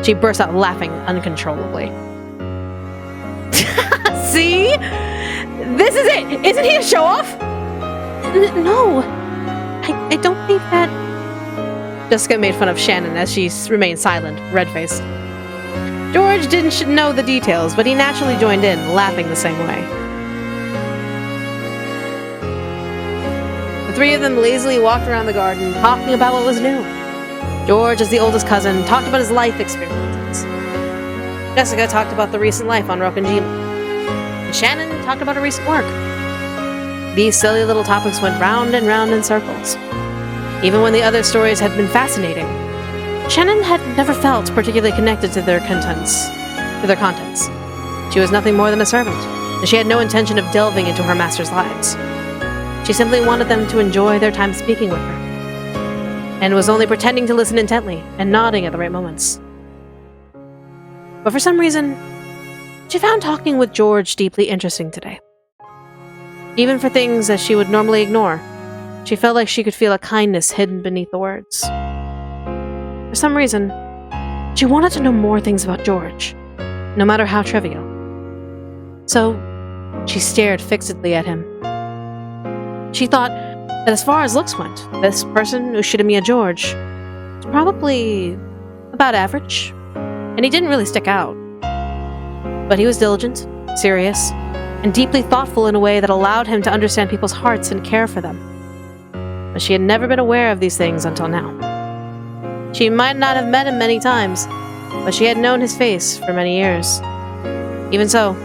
Speaker 1: She burst out laughing uncontrollably. See? This is it! Isn't he a show-off? No. I don't think that... Jessica made fun of Shannon as she remained silent, red-faced. George didn't know the details, but he naturally joined in, laughing the same way. The three of them lazily walked around the garden, talking about what was new. George, as the oldest cousin, talked about his life experiences. Jessica talked about the recent life on Rokenjima. And Shannon talked about her recent work. These silly little topics went round and round in circles. Even when the other stories had been fascinating, Shannon had never felt particularly connected to their contents. She was nothing more than a servant, and she had no intention of delving into her master's lives. She simply wanted them to enjoy their time speaking with her, and was only pretending to listen intently and nodding at the right moments. But for some reason, she found talking with George deeply interesting today. Even for things that she would normally ignore, she felt like she could feel a kindness hidden beneath the words. For some reason, she wanted to know more things about George, no matter how trivial. So, she stared fixedly at him. She thought that as far as looks went, this person, Ushidamiya George, was probably about average, and he didn't really stick out. But he was diligent, serious, and deeply thoughtful in a way that allowed him to understand people's hearts and care for them. But she had never been aware of these things until now. She might not have met him many times, but she had known his face for many years. Even so,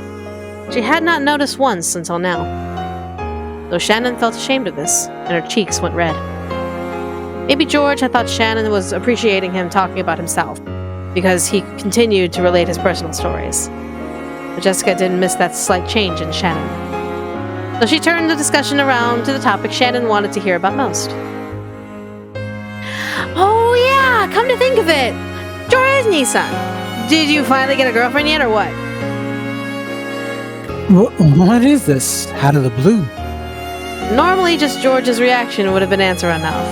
Speaker 1: she had not noticed once until now. Though Shannon felt ashamed of this, and her cheeks went red. Maybe George had thought Shannon was appreciating him talking about himself, because he continued to relate his personal stories. But Jessica didn't miss that slight change in Shannon. So she turned the discussion around to the topic Shannon wanted to hear about most. Oh yeah, come to think of it! Jorizny-san, did you finally get a girlfriend yet or what?
Speaker 2: What is this? Out of the blue?
Speaker 1: Normally, just George's reaction would have been answer enough.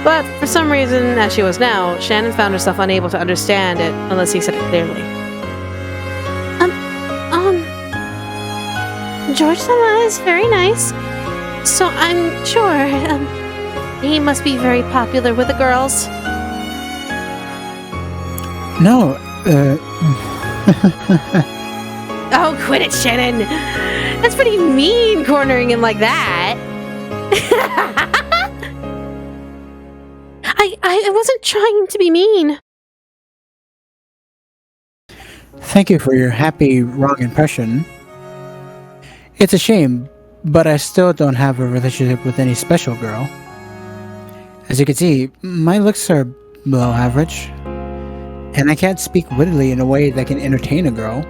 Speaker 1: But for some reason, as she was now, Shannon found herself unable to understand it unless he said it clearly. George-sama is very nice. So I'm sure, he must be very popular with the girls.
Speaker 2: No,
Speaker 1: Oh, quit it, Shannon! That's pretty mean, cornering him like that. I wasn't trying to be mean.
Speaker 2: thank you for your happy, wrong impression. It's a shame, but I still don't have a relationship with any special girl. As you can see, my looks are below average, and I can't speak wittily in a way that can entertain a girl.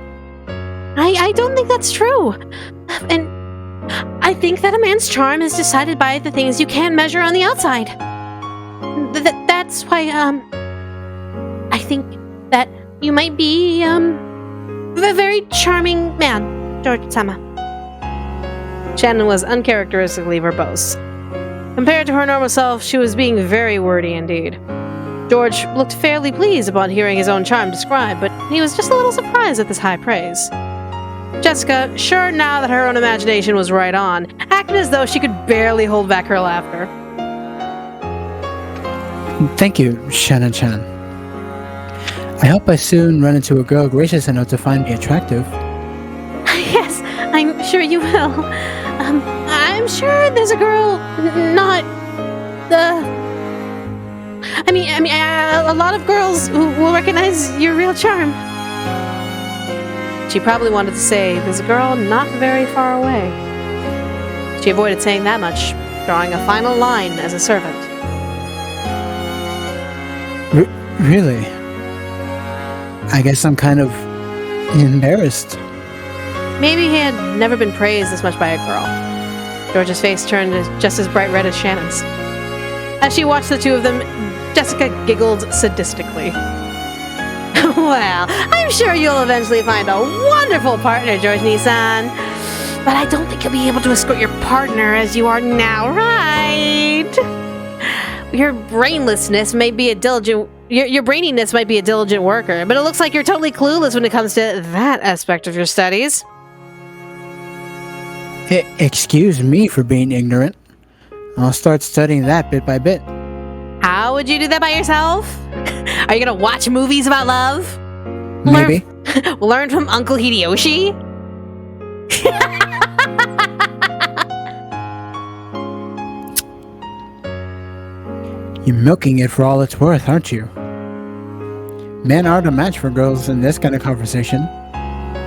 Speaker 1: I don't think that's true. And I think that a man's charm is decided by the things you can't measure on the outside. That's why, I think that you might be, a very charming man, George-sama. Shannon was uncharacteristically verbose. Compared to her normal self, she was being very wordy indeed. George looked fairly pleased upon hearing his own charm described, but he was just a little surprised at this high praise. Jessica, sure now that her own imagination was right on, acted as though she could barely hold back her laughter.
Speaker 2: Thank you, Shannon-chan. I hope I soon run into a girl gracious enough to find me attractive.
Speaker 1: Yes, I'm sure you will. I'm sure there's a girl, not I mean, a lot of girls who will recognize your real charm. She probably wanted to say, there's a girl not very far away. She avoided saying that much, drawing a final line as a servant.
Speaker 2: Really? I guess I'm kind of embarrassed.
Speaker 1: Maybe he had never been praised this much by a girl. George's face turned just as bright red as Shannon's. As she watched the two of them, Jessica giggled sadistically. Well, I'm sure you'll eventually find a wonderful partner, George-Nissan. But I don't think you'll be able to escort your partner as you are now, right? Your brainlessness may be a diligent... Your braininess might be a diligent worker, but it looks like you're totally clueless when it comes to that aspect of your studies.
Speaker 2: Excuse me for being ignorant. I'll start studying that bit by bit.
Speaker 1: How would you do that by yourself? Are you gonna watch movies about love?
Speaker 2: Maybe.
Speaker 1: Learn from Uncle Hideyoshi?
Speaker 2: You're milking it for all it's worth, aren't you? Men aren't a match for girls in this kind of conversation.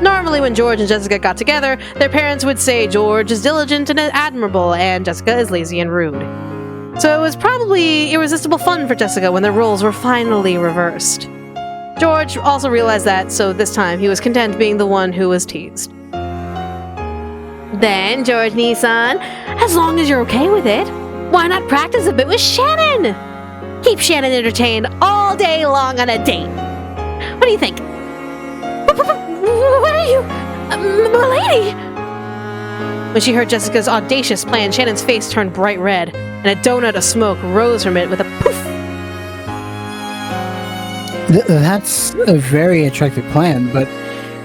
Speaker 1: Normally when George and Jessica got together, their parents would say George is diligent and admirable, and Jessica is lazy and rude. So it was probably irresistible fun for Jessica when the roles were finally reversed. George also realized that, so this time he was content being the one who was teased. Then, George-Nissan, as long as you're okay with it, why not practice a bit with Shannon? Keep Shannon entertained all day long on a date. What do you think? What are you... milady? When she heard Jessica's audacious plan, Shannon's face turned bright red, and a donut of smoke rose from it with a poof.
Speaker 2: That's a very attractive plan, but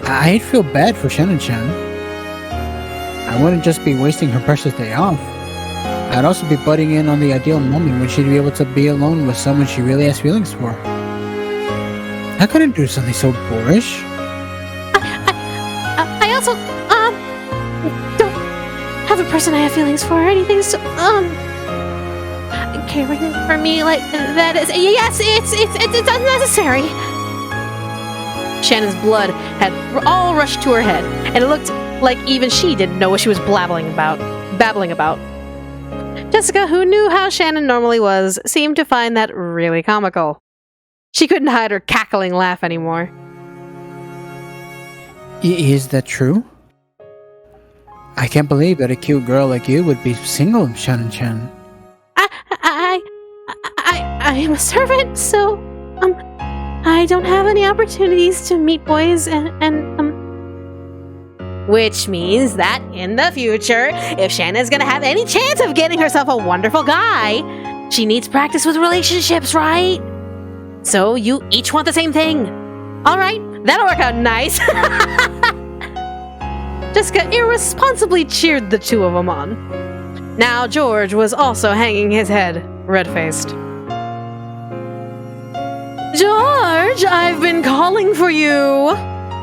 Speaker 2: I'd feel bad for Shannon-chan. I wouldn't just be wasting her precious day off. I'd also be butting in on the ideal moment when she'd be able to be alone with someone she really has feelings for. I couldn't do something so boorish.
Speaker 1: I also, don't have a person I have feelings for or anything, so, caring for me like that is, yes, it's unnecessary. Shannon's blood had all rushed to her head, and it looked like even she didn't know what she was babbling about. Jessica, who knew how Shannon normally was, seemed to find that really comical. She couldn't hide her cackling laugh anymore.
Speaker 2: Is that true? I can't believe that a cute girl like you would be single, Shannon-chan.
Speaker 1: I am a servant, so, I don't have any opportunities to meet boys Which means that in the future, if Shannon's gonna have any chance of getting herself a wonderful guy, she needs practice with relationships, right? So you each want the same thing. Alright, that'll work out nice. Jessica irresponsibly cheered the two of them on. Now George was also hanging his head, red-faced. George, I've been calling for you.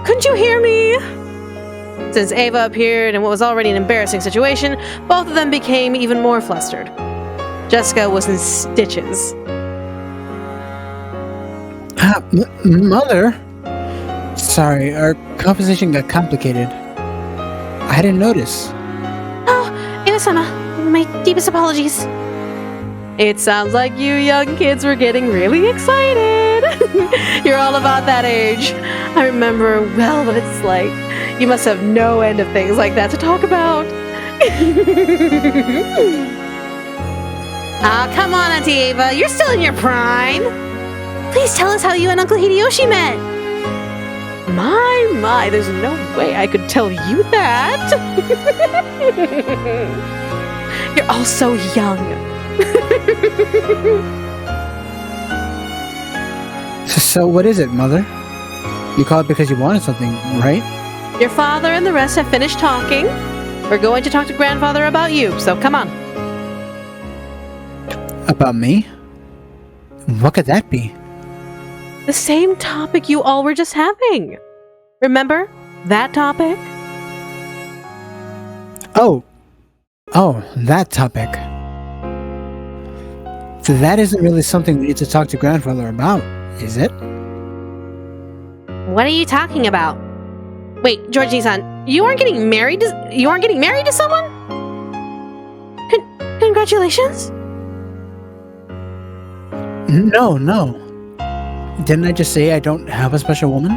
Speaker 1: Couldn't you hear me? Since Ava appeared in what was already an embarrassing situation, both of them became even more flustered. Jessica was in stitches.
Speaker 2: Mother? Sorry, our conversation got complicated. I didn't notice.
Speaker 1: Oh, Ava-sama, my deepest apologies. It sounds like you young kids were getting really excited. You're all about that age. I remember well what it's like. You must have no end of things like that to talk about. Come on, Auntie Ava. You're still in your prime. Please tell us how you and Uncle Hideyoshi met. My, there's no way I could tell you that. You're all so young.
Speaker 2: So what is it, Mother? You called because you wanted something, right?
Speaker 1: Your father and the rest have finished talking. We're going to talk to Grandfather about you, so come on.
Speaker 2: About me? What could that be?
Speaker 1: The same topic you all were just having. Remember that topic?
Speaker 2: Oh, that topic. So that isn't really something we need to talk to Grandfather about, is it?
Speaker 1: What are you talking about? Wait, Georgie-san, you aren't getting married to someone? Congratulations?
Speaker 2: No. Didn't I just say I don't have a special woman?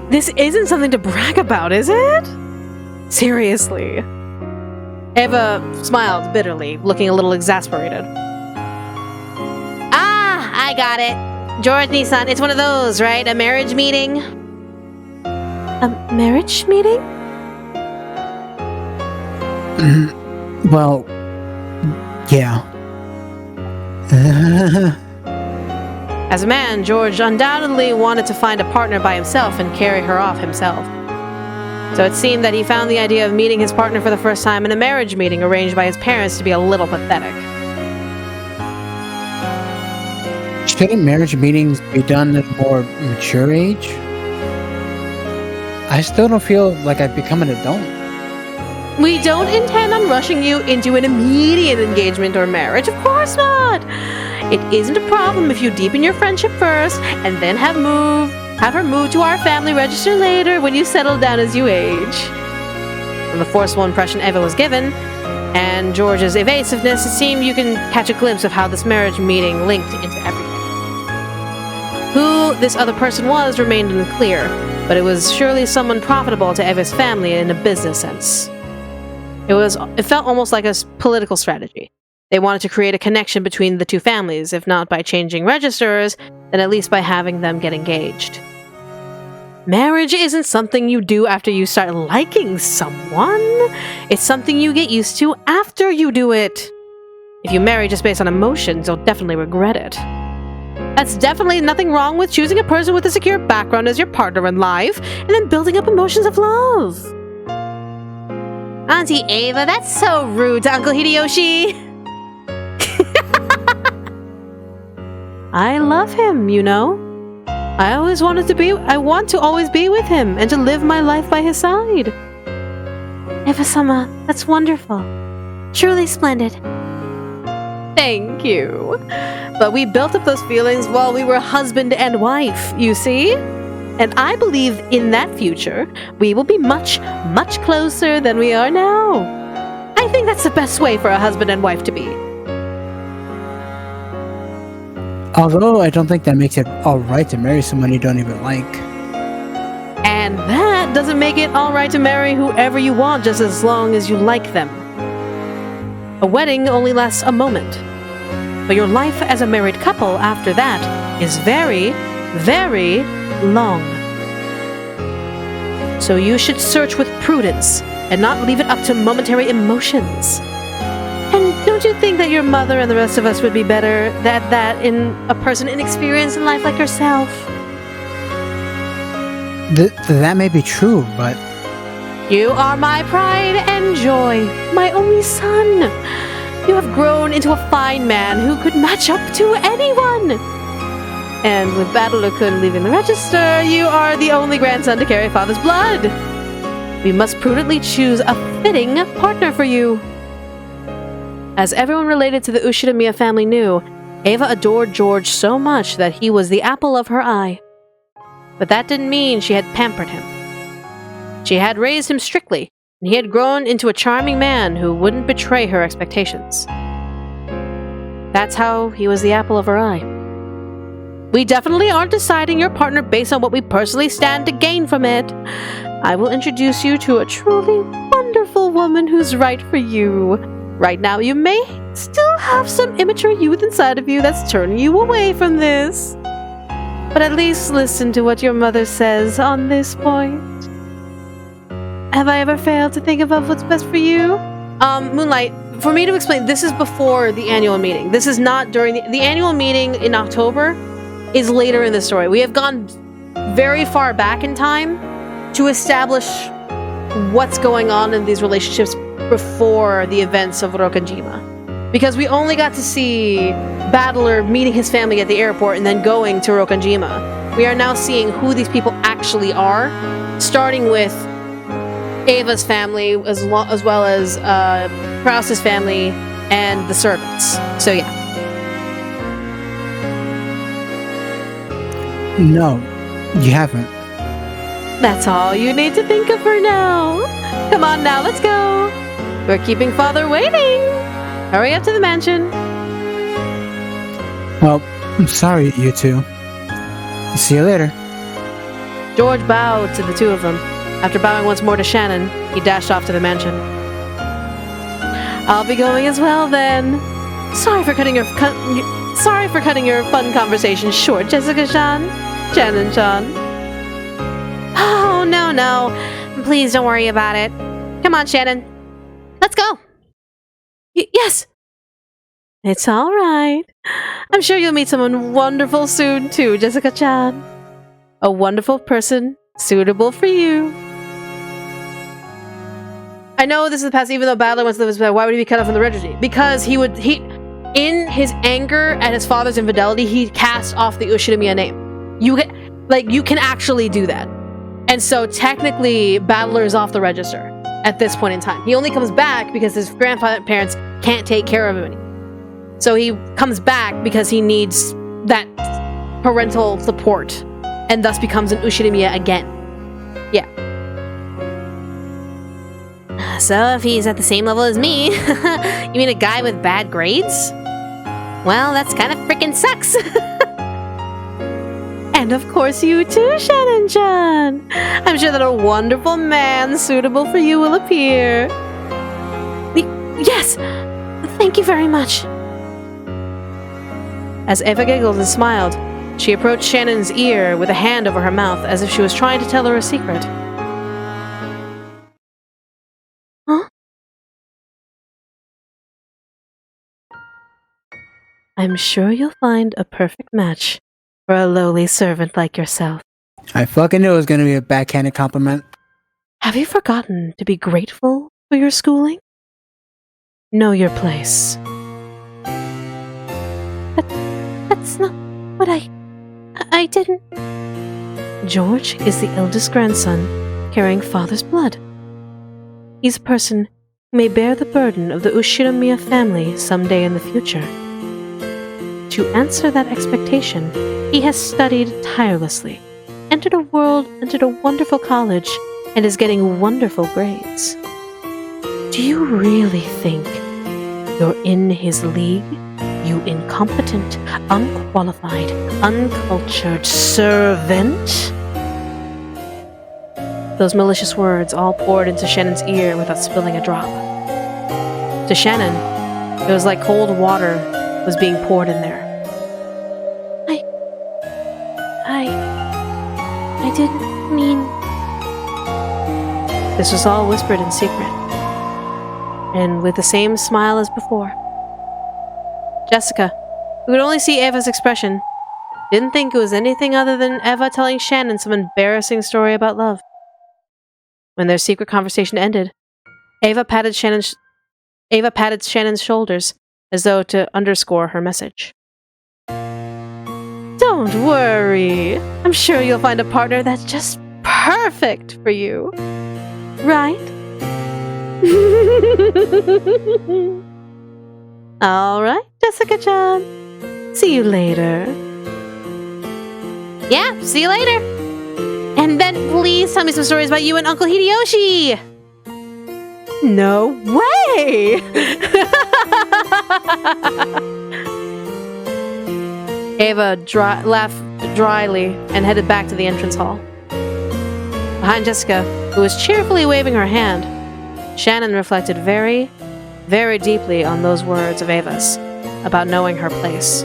Speaker 1: This isn't something to brag about, is it? Seriously. Eva smiled bitterly, looking a little exasperated. Ah, I got it. George Nissan, it's one of those, right? A marriage meeting? A marriage meeting?
Speaker 2: Well, yeah.
Speaker 1: As a man, George undoubtedly wanted to find a partner by himself and carry her off himself. So it seemed that he found the idea of meeting his partner for the first time in a marriage meeting arranged by his parents to be a little pathetic.
Speaker 2: Shouldn't marriage meetings be done at a more mature age? I still don't feel like I've become an adult.
Speaker 1: We don't intend on rushing you into an immediate engagement or marriage, of course not! It isn't a problem if you deepen your friendship first and then have her move to our family register later when you settle down as you age. From the forceful impression Eva was given, and George's evasiveness, it seemed you can catch a glimpse of how this marriage meeting linked into everything. Who this other person was remained unclear, but it was surely someone profitable to Eva's family in a business sense. It felt almost like a political strategy. They wanted to create a connection between the two families, if not by changing registers, then at least by having them get engaged. Marriage isn't something you do after you start liking someone. It's something you get used to after you do it. If you marry just based on emotions, you'll definitely regret it. That's definitely nothing wrong with choosing a person with a secure background as your partner in life, and then building up emotions of love. Auntie Ava, that's so rude to Uncle Hideyoshi. I love him, you know. I want to always be with him and to live my life by his side.
Speaker 3: Eva-sama, that's wonderful. Truly splendid.
Speaker 1: Thank you. But we built up those feelings while we were husband and wife, you see? And I believe in that future, we will be much, much closer than we are now. I think that's the best way for a husband and wife to be.
Speaker 2: Although I don't think that makes it alright to marry someone you don't even like.
Speaker 1: And that doesn't make it alright to marry whoever you want just as long as you like them. A wedding only lasts a moment. But your life as a married couple after that is very, very long. So you should search with prudence and not leave it up to momentary emotions. And don't you think that your mother and the rest of us would be better at that in a person inexperienced in life like yourself?
Speaker 2: That may be true, but...
Speaker 1: You are my pride and joy, my only son. You have grown into a fine man who could match up to anyone. And with Battler-kun leaving the register, you are the only grandson to carry father's blood. We must prudently choose a fitting partner for you. As everyone related to the Ushidamiya family knew, Eva adored George so much that he was the apple of her eye. But that didn't mean she had pampered him. She had raised him strictly, and he had grown into a charming man who wouldn't betray her expectations. That's how he was the apple of her eye. We definitely aren't deciding your partner based on what we personally stand to gain from it. I will introduce you to a truly wonderful woman who's right for you. Right now, you may still have some immature youth inside of you that's turning you away from this. But at least listen to what your mother says on this point. Have I ever failed to think about what's best for you? Moonlight, for me to explain, this is before the annual meeting. This is not during the annual meeting in October is later in the story. We have gone very far back in time to establish what's going on in these relationships before the events of Rokanjima. Because we only got to see Battler meeting his family at the airport and then going to Rokanjima. We are now seeing who these people actually are, starting with Ava's family as well as Krause's family and the servants. So yeah.
Speaker 2: No, you haven't.
Speaker 1: That's all you need to think of for now. Come on now, let's go. We're keeping father waiting. Hurry up to the mansion.
Speaker 2: Well, I'm sorry, you two. See you later.
Speaker 1: George bowed to the two of them. After bowing once more to Shannon, he dashed off to the mansion. I'll be going as well then. Sorry for cutting your fun conversation short, Jessica-chan. Shannon-chan. Oh, no. Please don't worry about it. Come on, Shannon. Let's go. Yes. It's all right. I'm sure you'll meet someone wonderful soon too, Jessica-chan. A wonderful person suitable for you. I know this is the past, even though Battler wants to live his life. Why would he be cut off from the registry? Because in his anger at his father's infidelity, he cast off the Ushidamiya name. You can actually do that. And so technically, Battler is off the register at this point in time. He only comes back because his grandparents can't take care of him anymore. So he comes back because he needs that parental support, and thus becomes an Ushidamiya again. Yeah. So if he's at the same level as me, you mean a guy with bad grades? Well, that's kind of freaking sucks. And of course you too, Shannon-chan. I'm sure that a wonderful man suitable for you will appear. Yes! Thank you very much. As Eva giggled and smiled, she approached Shannon's ear with a hand over her mouth as if she was trying to tell her a secret. Huh? I'm sure you'll find a perfect match for a lowly servant like yourself.
Speaker 2: I fucking knew it was gonna be a backhanded compliment.
Speaker 1: Have you forgotten to be grateful for your schooling? Know your place. That's not what I didn't. George is the eldest grandson, carrying father's blood. He's a person who may bear the burden of the Ushidamiya family someday in the future. To answer that expectation, he has studied tirelessly, entered a wonderful college, and is getting wonderful grades. Do you really think you're in his league? You incompetent, unqualified, uncultured servant? Those malicious words all poured into Shannon's ear without spilling a drop. To Shannon, it was like cold water was being poured in there. I didn't mean... This was all whispered in secret, and with the same smile as before. Jessica, who could only see Eva's expression, didn't think it was anything other than Eva telling Shannon some embarrassing story about love. When their secret conversation ended, Eva patted Shannon's shoulders as though to underscore her message. Don't worry. I'm sure you'll find a partner that's just perfect for you. Right? All right, Jessica-chan. See you later. Yeah, see you later. And then please tell me some stories about you and Uncle Hideyoshi. No way! Eva laughed dryly and headed back to the entrance hall. Behind Jessica, who was cheerfully waving her hand, Shannon reflected very, very deeply on those words of Eva's about knowing her place.